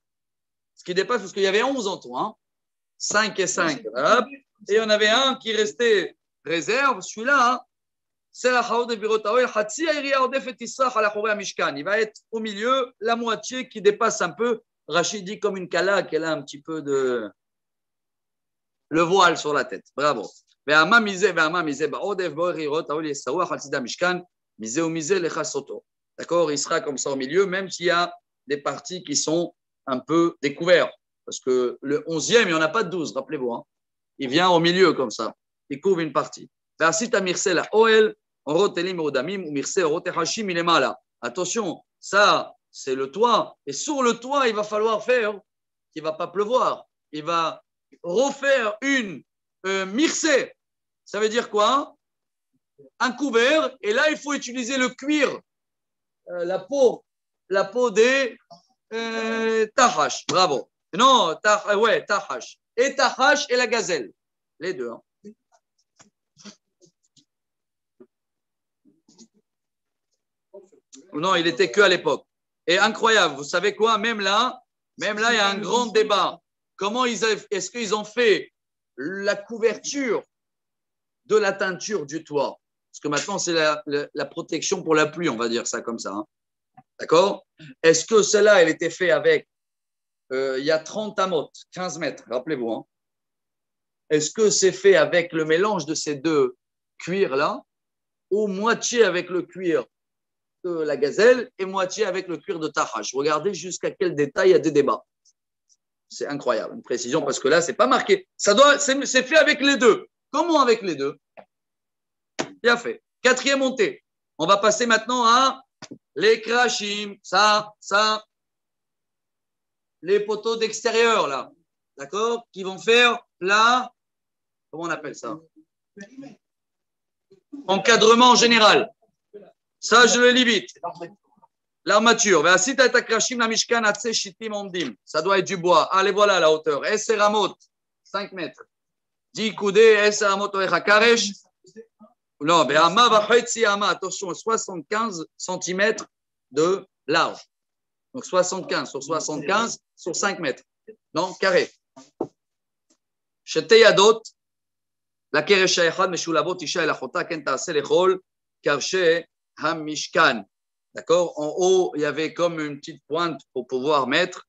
Ce qui dépasse, parce qu'il y avait 11 en tout, hein? 5 et 5. Hop. Et on avait un qui restait réserve, celui-là, hein? Il va être au milieu, la moitié qui dépasse un peu. Rachid dit comme une kala qu'elle a un petit peu de le voile sur la tête. Bravo. D'accord, il sera comme ça au milieu, même s'il y a des parties qui sont un peu découvertes. Parce que le 11e, il n'y en a pas de 12, rappelez-vous. Hein. Il vient au milieu comme ça. Il couvre une partie. Attention, ça, c'est le toit. Et sur le toit, il va falloir faire qu'il ne va pas pleuvoir. Il va refaire une mircé. Ça veut dire quoi? Un couvert. Et là, il faut utiliser le cuir, la peau des tahash. Bravo. Non, ouais, tahash. Et tahash et la gazelle. Les deux. Hein. Non, il était que à l'époque. Et incroyable, vous savez quoi? Même là, il y a un grand débat. Est-ce qu'ils ont fait la couverture de la teinture du toit? Parce que maintenant, c'est la protection pour la pluie, on va dire ça comme ça. Hein. D'accord? Est-ce que celle-là, elle était faite avec, il y a 30 amotes, 15 mètres, rappelez-vous. Hein. Est-ce que c'est fait avec le mélange de ces deux cuirs-là, ou moitié avec le cuir de la gazelle et moitié avec le cuir de Tahash? Regardez jusqu'à quel détail il y a des débats. C'est incroyable, une précision, parce que là, ce n'est pas marqué. C'est fait avec les deux. Comment avec les deux? Bien fait. Quatrième montée. On va passer maintenant à les krashim. Ça. Les poteaux d'extérieur, là. D'accord? Qui vont faire là. Comment on appelle ça? Encadrement en général. Ça, je le limite. L'armature. Ça doit être du bois. Allez, voilà la hauteur. Eser amot, 5 mètres. 10 coudées, Eser amot oecha karesh. Non, attention, 75 cm de large. Donc 75 sur 75 sur 5 mètres. Non, carré. Chetei Yadot, la keresh echad meshulabot isha el achota ken ta'aseh lechol karshe hamishkan. D'accord? En haut, il y avait comme une petite pointe pour pouvoir mettre,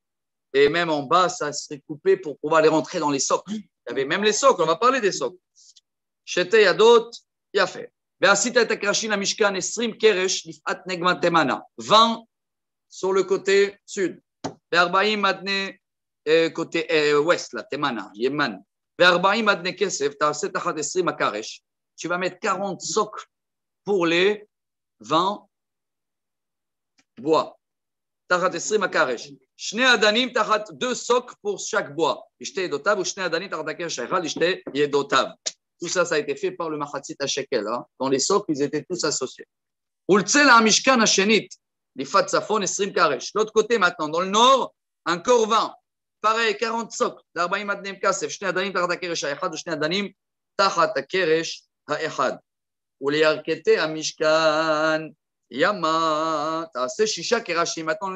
et même en bas, ça serait coupé pour pouvoir les rentrer dans les socles. Il y avait même les socles, on va parler des socles. Chetei Yadot, il a fait. 20 sur le côté sud. Côté ouest, là, Temana, Yeman. Tu vas mettre 40 socles pour les 20 bois. Deux socles pour chaque bois. Tout ça, ça a été fait par le Machatzit HaShekel. Hein. Dans les socles, ils étaient tous associés. L'autre côté maintenant, dans le nord, encore 20. Pareil, 40 socles. Maintenant, on est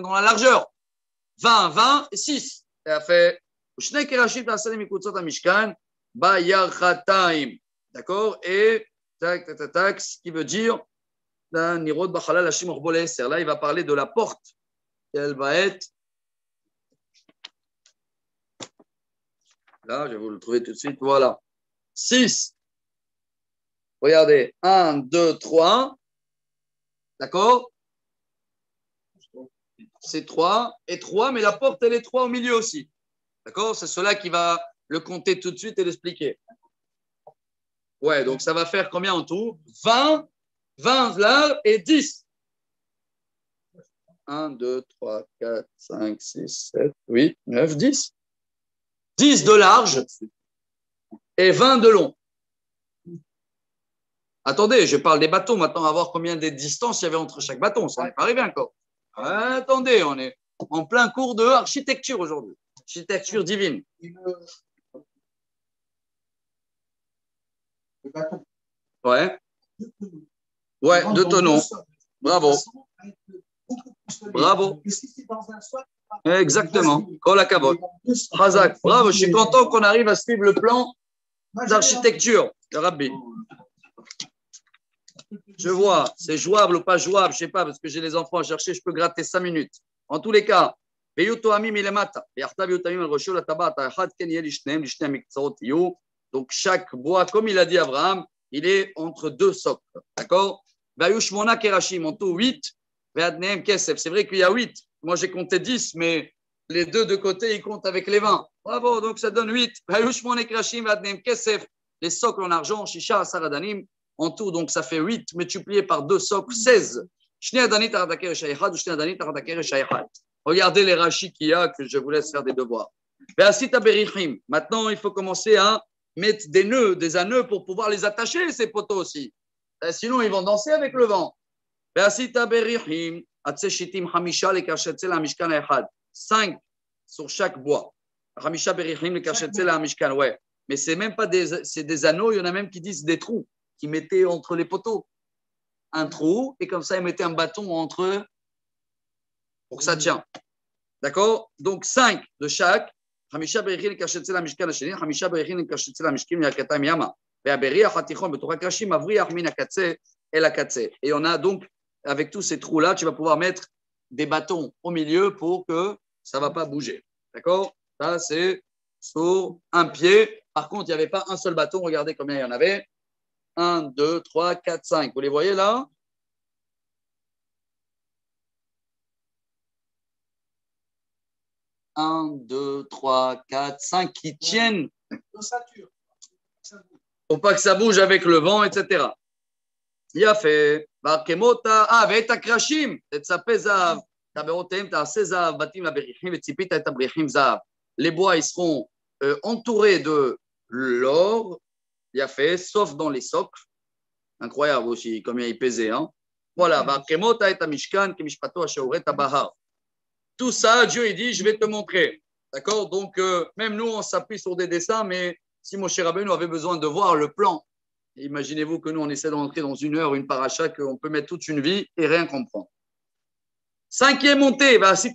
dans la largeur. 20 et 6. Ça a fait. D'accord? Et tac, ce qui veut dire là, il va parler de la porte. Elle va être là, je vais vous le trouver tout de suite. Voilà. 6. Regardez. 1, 2, 3. D'accord? C'est 3 et 3, mais la porte, elle est 3 au milieu aussi. D'accord? C'est cela qui va le compter tout de suite et l'expliquer. Ouais, donc ça va faire combien en tout? 20 là et 10. 1, 2, 3, 4, 5, 6, 7, 8, 9, 10. 10 de large et 20 de long. Attendez, je parle des bâtons. Maintenant, on va voir combien de distances il y avait entre chaque bâton. Ça n'est pas arrivé encore. Attendez, on est en plein cours de architecture aujourd'hui. Architecture divine. Ouais. Ouais, 2 tonneaux. Bravo. Bravo. Exactement. Kol hakavod. Hazak. Bravo. Je suis content qu'on arrive à suivre le plan d'architecture de Rabbi. Je vois, c'est jouable ou pas jouable, je ne sais pas, parce que j'ai les enfants à chercher, je peux gratter 5 minutes. En tous les cas, donc chaque bois, comme il a dit Abraham, il est entre 2 socles. D'accord? En tout 8. C'est vrai qu'il y a 8. Moi j'ai compté 10, mais les 2 de côté, ils comptent avec les 20. Bravo, donc ça donne 8. Les socles en argent, Shisha, Saradanim. En tout, donc ça fait 8 multiplié par 2 socles, 16. Regardez les rachis qu'il y a, que je vous laisse faire des devoirs. Maintenant, il faut commencer à mettre des nœuds, des anneaux pour pouvoir les attacher, ces poteaux aussi. Sinon, ils vont danser avec le vent. 5 sur chaque bois. Ouais. Mais c'est même pas c'est des anneaux, il y en a même qui disent des trous qui mettaient entre les poteaux. un trou et comme ça, ils mettaient un bâton entre eux pour que ça tient. D'accord? Donc 5 de chaque. חמישה בריחים לקשט אצל המשכן השני, חמישה בריחים לקשט אצל המשכין מהקטן מימה. והבריח התיכון בתוך הקרשים מבריח מן הקצה אל הקצה. Et on a donc, avec tous ces trous-là, tu vas pouvoir mettre des bâtons au milieu pour que ça ne va pas bouger. D'accord? Ça, c'est sur un pied. Par contre, il n'y avait pas un seul bâton. Regardez combien il y en avait. 1, 2, 3, 4, 5. Vous les voyez là? Un, 2, 3, 4, 5 qui tiennent. Pour pas que ça bouge avec le vent, etc. יפה, והקמותה, ואת הקרשים, תצפה זהב, תעברותיהם תעשה זהב, בתים לבריחים וציפית את הבריחים זהב. Les bois, ils seront entourés de l'or, יפה, sauf dans les socles. Incroyable aussi, combien il pesait. Hein? Voilà, והקמותה את המשכן כמשפטו אשר הורית בהר. Tout ça, Dieu, il dit, je vais te montrer. D'accord? Donc, même nous, on s'appuie sur des dessins, mais si Moshe Rabbeinu avait besoin de voir le plan, imaginez-vous que nous, on essaie d'entrer dans une heure, une paracha, qu'on peut mettre toute une vie et rien comprendre. Cinquième montée, ça, c'est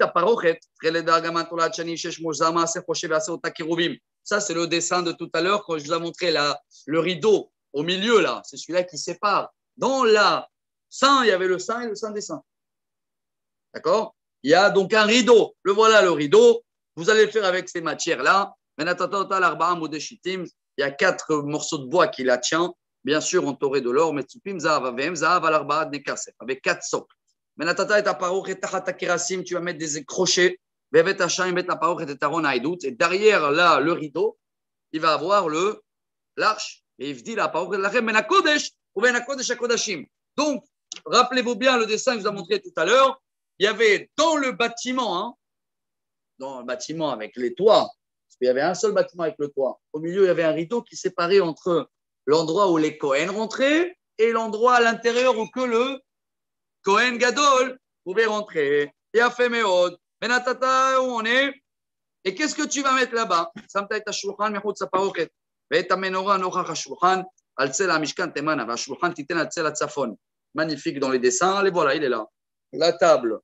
le dessin de tout à l'heure quand je vous ai montré le rideau au milieu, là. C'est celui-là qui sépare. Dans la sein, il y avait le sein et le sein des seins. D'accord? Il y a donc un rideau. Le voilà, le rideau. Vous allez le faire avec ces matières-là. Il y a 4 morceaux de bois qui la tiennent. Bien sûr, entouré de l'or, avec 4 socles. Tu vas mettre des crochets. Et derrière là, le rideau, il va avoir l'arche. Donc, rappelez-vous bien le dessin que je vous ai montré tout à l'heure. Il y avait dans le bâtiment avec les toits, parce qu'il y avait un seul bâtiment avec le toit. Au milieu, il y avait un rideau qui séparait entre l'endroit où les Kohen rentraient et l'endroit à l'intérieur où que le Kohen Gadol pouvait rentrer. Et a fait Meod. Benatata, où on est? Et qu'est-ce que tu vas mettre là-bas? Samta et Ashulchan, Mechut Saparochet. Et ta menorah, Nochach Ashulchan, Altsel Amishkan Temana, Ashulchan Titen Altsel Atzafon. Magnifique dans les dessins. Allez, voilà, il est là. La table,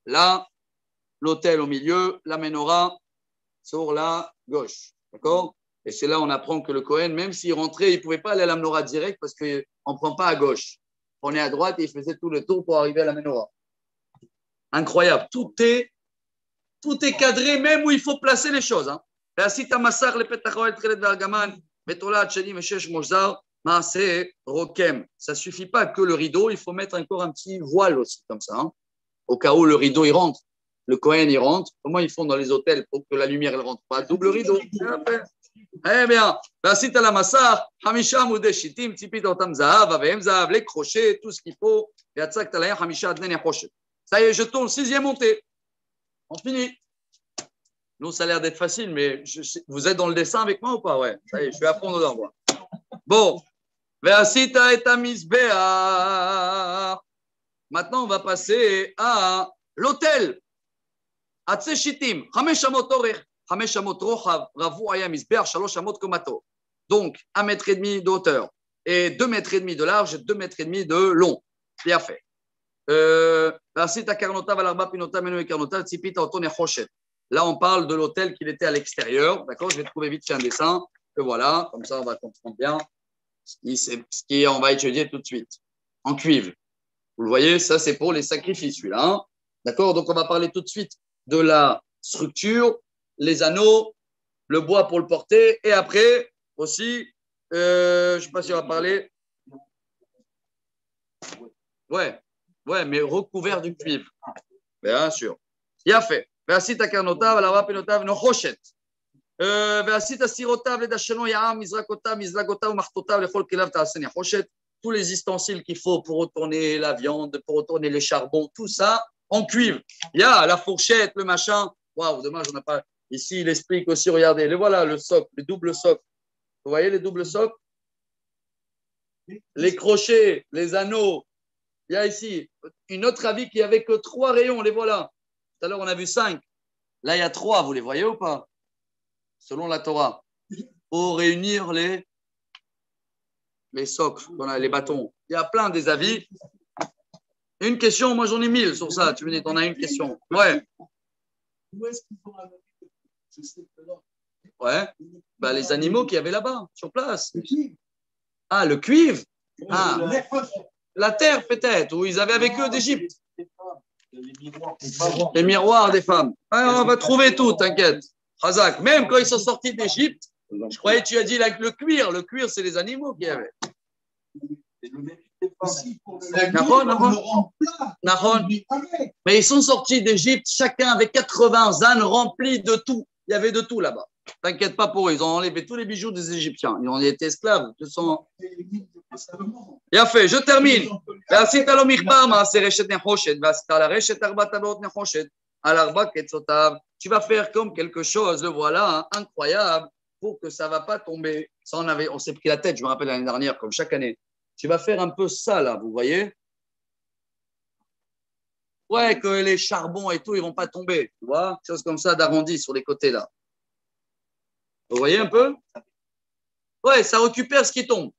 là, l'autel au milieu, la menorah sur la gauche. D'accord? Et c'est là on apprend que le Kohen, même s'il rentrait, il ne pouvait pas aller à la menorah direct parce qu'on ne prend pas à gauche. On est à droite et il faisait tout le tour pour arriver à la menorah. Incroyable. Tout est cadré, même où il faut placer les choses. Hein. Ça ne suffit pas que le rideau, il faut mettre encore un petit voile aussi, comme ça. Hein. Au cas où le rideau, il rentre. Le Kohen, il rentre. Comment ils font dans les hôtels pour que la lumière ne rentre pas? Double rideau. Eh bien, les crochets, tout ce qu'il faut. Ça y est, je tourne, 6e montée. On finit. Nous, ça a l'air d'être facile, mais vous êtes dans le dessin avec moi ou pas? Ouais, ça y est, je vais apprendre dans moi. Bon. Maintenant, on va passer à l'hôtel. Donc, 1,5 mètre de hauteur et 2,5 mètres de large et 2,5 mètres de long. Bien fait. Là, on parle de l'hôtel qu'il était à l'extérieur. D'accord? Je vais trouver vite un dessin. Et voilà, comme ça, on va comprendre bien ce qu'on va étudier tout de suite. En cuivre. Vous le voyez, ça, c'est pour les sacrifices, celui-là. Hein? D'accord? Donc, on va parler tout de suite de la structure, les anneaux, le bois pour le porter. Et après, aussi, je ne sais pas si on va parler. Ouais, mais recouvert du cuivre. Bien sûr. Il a fait. ועשית קרנותיו, על ארבע פינותיו נחושת. ועשית סירותיו לדשנו יעם, מזרקותיו, מזלגותיו ומחתותיו, לכל כליו תעשה נחושת. Tous les ustensiles qu'il faut pour retourner la viande, pour retourner les charbons, tout ça en cuivre. Il y a la fourchette, le machin. Waouh, dommage, on n'a pas. Ici, il explique aussi, regardez, voilà le socle, le double socle. Vous voyez les doubles socles? Les crochets, les anneaux. Il y a ici une autre avis qui avait que 3 rayons, les voilà. Tout à l'heure, on a vu 5. Là, il y a 3, vous les voyez ou pas? Selon la Torah. Pour réunir les socles, les bâtons. Il y a plein des avis. Une question, moi j'en ai 1000 sur ça. Tu me dis, t'en as une question. Ouais. Où est-ce qu'ils ont amené? Je sais que là. Ouais. Bah, les animaux qu'il y avait là-bas, sur place. Le cuivre. Ah, le cuivre. Ah, Les roches. la terre peut-être, où ils avaient avec eux d'Égypte. Les miroirs des femmes. Les miroirs des femmes. Ah, on va trouver tout, t'inquiète. Razak, même quand ils sont sortis d'Égypte, je croyais que tu as dit le cuir. Le cuir, c'est les animaux qu'il y avait. C'est le mérite des femmes. Aussi, pour le Nahon, on le rend plat. Nahon. Avec. Mais ils sont sortis d'Égypte, chacun avec 80 ânes remplis de tout. Il y avait de tout là-bas. T'inquiète pas pour eux, ils ont enlevé tous les bijoux des Égyptiens. Ils ont été esclaves. Bien fait, je termine. ועשית לו מחבר מעשה רשת נחושת, ועשית על הרשת 4 טבעות נחושת, על 4 קצותיו. Tu vas faire comme quelque chose, le voilà, hein, incroyable, pour que ça ne va pas tomber. Ça, on s'est pris la tête, je me rappelle l'année dernière, comme chaque année. Tu vas faire un peu ça, là, vous voyez? Ouais, que les charbons et tout, ils ne vont pas tomber, tu vois? Chose comme ça d'arrondi sur les côtés, là. Vous voyez un peu? Ouais, ça récupère ce qui tombe.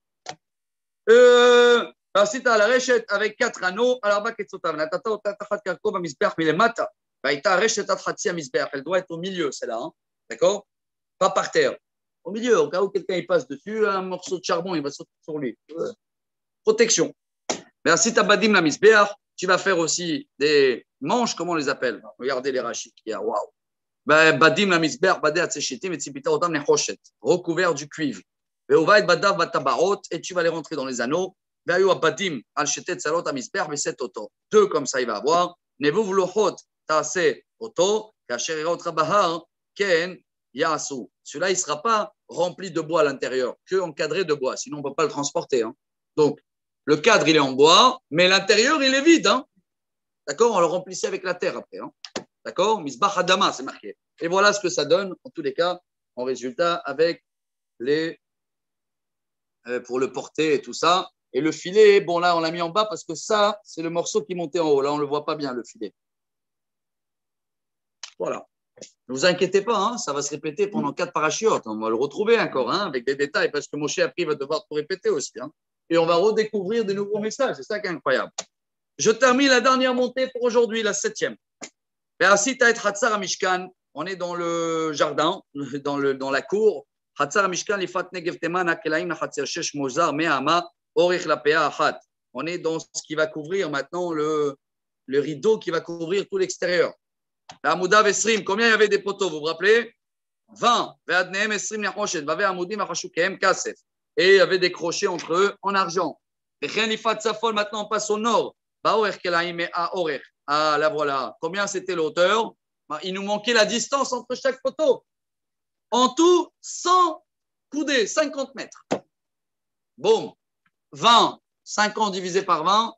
עשית על הרשת avec 4 anneaux, על 4 קצותיו, נתת אותה תחת קרקו במזבח מלמטה, והייתה הרשת עד חצי המזבח, elle doit être au milieu, celle-là, hein? D'accord? Pas par terre. Au milieu, au cas où quelqu'un il passe dessus, un morceau de charbon, il va sauter sur lui. Protection. ועשית בדים למזבח, tu vas faire aussi des manches, comment on les appelle? Regardez les rachis qu'il y a, waouh. בדים למזבח, בדי עצי שיטים וציפית אותם נחושת, recouvert du cuivre. והובא את בדיו בטבעות, et tu vas les rentrer dans les anneaux. והיו הבדים על שתי צלות המזבח ושאת אותו. 2 comme ça il va avoir. נבוב לוחות תעשה אותו, כאשר יראה אותך בהר, כן יעשו. Celui-là, il ne sera pas rempli de bois à l'intérieur, que encadré de bois, sinon on ne peut pas le transporter. Hein. Donc, le cadre, il est en bois, mais l'intérieur, il est vide. Hein. D'accord? On le remplissait avec la terre après. Hein. D'accord? Misbah Adama, c'est marqué. Et voilà ce que ça donne, en tous les cas, en résultat, avec les pour le porter et tout ça. Et le filet, bon là, on l'a mis en bas parce que ça, c'est le morceau qui montait en haut. Là, on ne le voit pas bien, le filet. Voilà. Ne vous inquiétez pas, hein, ça va se répéter pendant 4 parachutes. On va le retrouver encore hein, avec des détails parce que Moshe après va devoir tout répéter aussi. Hein. Et on va redécouvrir des nouveaux messages. C'est ça qui est incroyable. Je termine la dernière montée pour aujourd'hui, la 7e. On est dans le jardin, dans la cour. On est dans ce qui va couvrir maintenant le rideau qui va couvrir tout l'extérieur. Combien il y avait des poteaux, vous vous rappelez? 20. Et il y avait des crochets entre eux en argent. Maintenant, on passe au nord. Ah, là voilà. Combien c'était l'auteur? Il nous manquait la distance entre chaque poteau. En tout, 100 coudées, 50 mètres. Boum. 20, 50 divisé par 20.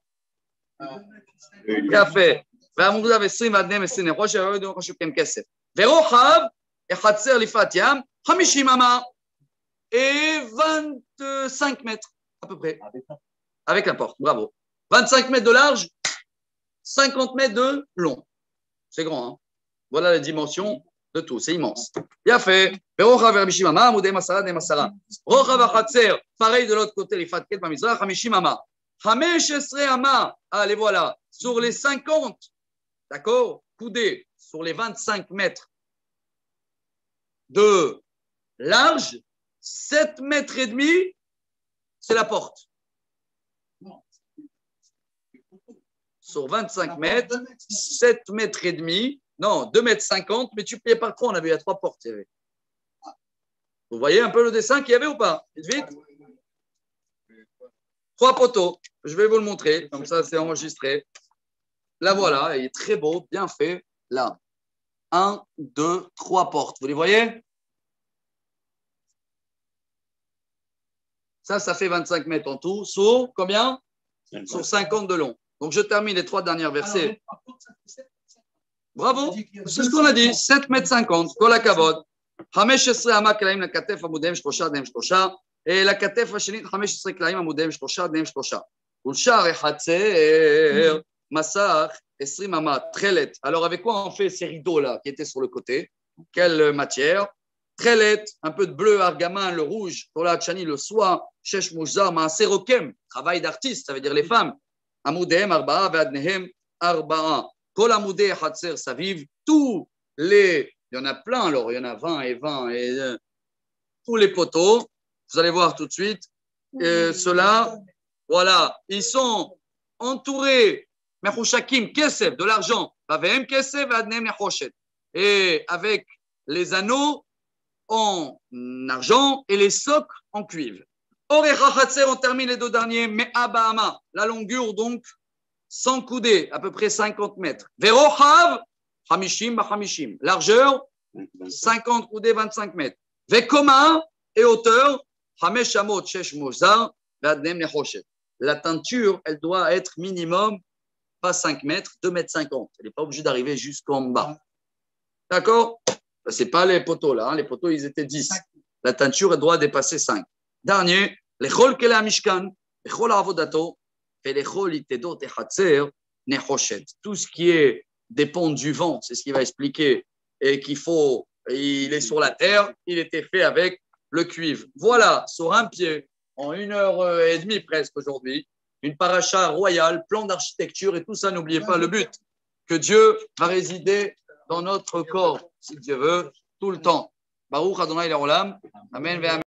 Bien fait. ועמודיו 20 ועד 20 נחושת ולא ידעו חשוב כהם כסף. ורוחב, חצר לפת ים, 50 אמה et 25 mètres à peu près. Avec la porte, bravo. 25 mètres de large, 50 mètres de long. C'est grand, hein? Voilà la dimension de tout, c'est immense. Bien fait. ורוחב 50 אמה, עמודי מסרה, די מסרה. רוחב החצר, pareil de l'autre côté, לפת קט במזרח, 50 אמה. 15 amas, allez voilà, sur les 50, d'accord, coudés sur les 25 mètres de large, 7 mètres et demi, c'est la porte. Sur 25 mètres, 7 mètres et demi, non, 2 mètres 50, mais tu payais par 3, on avait à 3 portes. Il y avait. Vous voyez un peu le dessin qu'il y avait ou pas? Vite. 3 poteaux, je vais vous le montrer, comme ça c'est enregistré. Là voilà, il est très beau, bien fait. Là, 1, 2, 3 portes, vous les voyez? Ça fait 25 mètres en tout, sur combien? 50. Sur 50 de long. Donc je termine les 3 derniers versets. Bravo, c'est ce qu'on a dit, 7 mètres 50, כל הכבוד. 15 אמה קלעים לכתף עמודיהם 3 דהם 3. לכתף השנית 15 קלעים עמודיהם 3 דהם 3. ולשער החצר מסך 20 אמה, תכלת. Alors avec quoi on fait ces rideaux là qui étaient sur le côté? Quelle matière? תכלת, un peu de bleu, argamin, le rouge, pour la tchani, le soie, shesh mouzar, maaser rokem, travail d'artiste, ça veut dire les femmes. Amoudem arba'a ve'adnehem arba'a. Kol amoudei hatzer saviv. Tous les, il y en a plein alors, il y en a 20 et tous les poteaux, vous allez voir tout de suite, ceux-là, voilà, ils sont entourés, mechushakim kesef, de l'argent, vavehem kesef ve'adnehem nechoshet. Et avec les anneaux en argent et les socs en cuivre. Orecha Hatzer, on termine les deux derniers, mais Abahama, la longueur donc 100 coudées, à peu près 50 mètres. Verochav, Hamishim, Hamishim, largeur 50 coudées, 25 mètres. Vekoma et hauteur, Hamesh Amot, Shesh Mozar, Vadnem Nechoshet. La teinture, elle doit être minimum, pas 5 mètres, 2 mètres 50. Elle n'est pas obligée d'arriver jusqu'en bas. D'accord? Ce n'est pas les poteaux là, hein. Les poteaux ils étaient 10. La teinture elle doit dépasser 5. Dernier, l'echol kele hamishkan, l'echol avodato, et l'echol itedot et hatzer nechoshet. Tout ce qui est dépend du vent, c'est ce qu'il va expliquer, et qu'il faut, il est sur la terre, il était fait avec le cuivre. Voilà, sur un pied, en 1h30 presque aujourd'hui, une paracha royale, plan d'architecture et tout ça, n'oubliez pas le but, que Dieu va résider dans notre corps, si Dieu veut, tout le temps. Baruch Adonai Le'olam. Amen.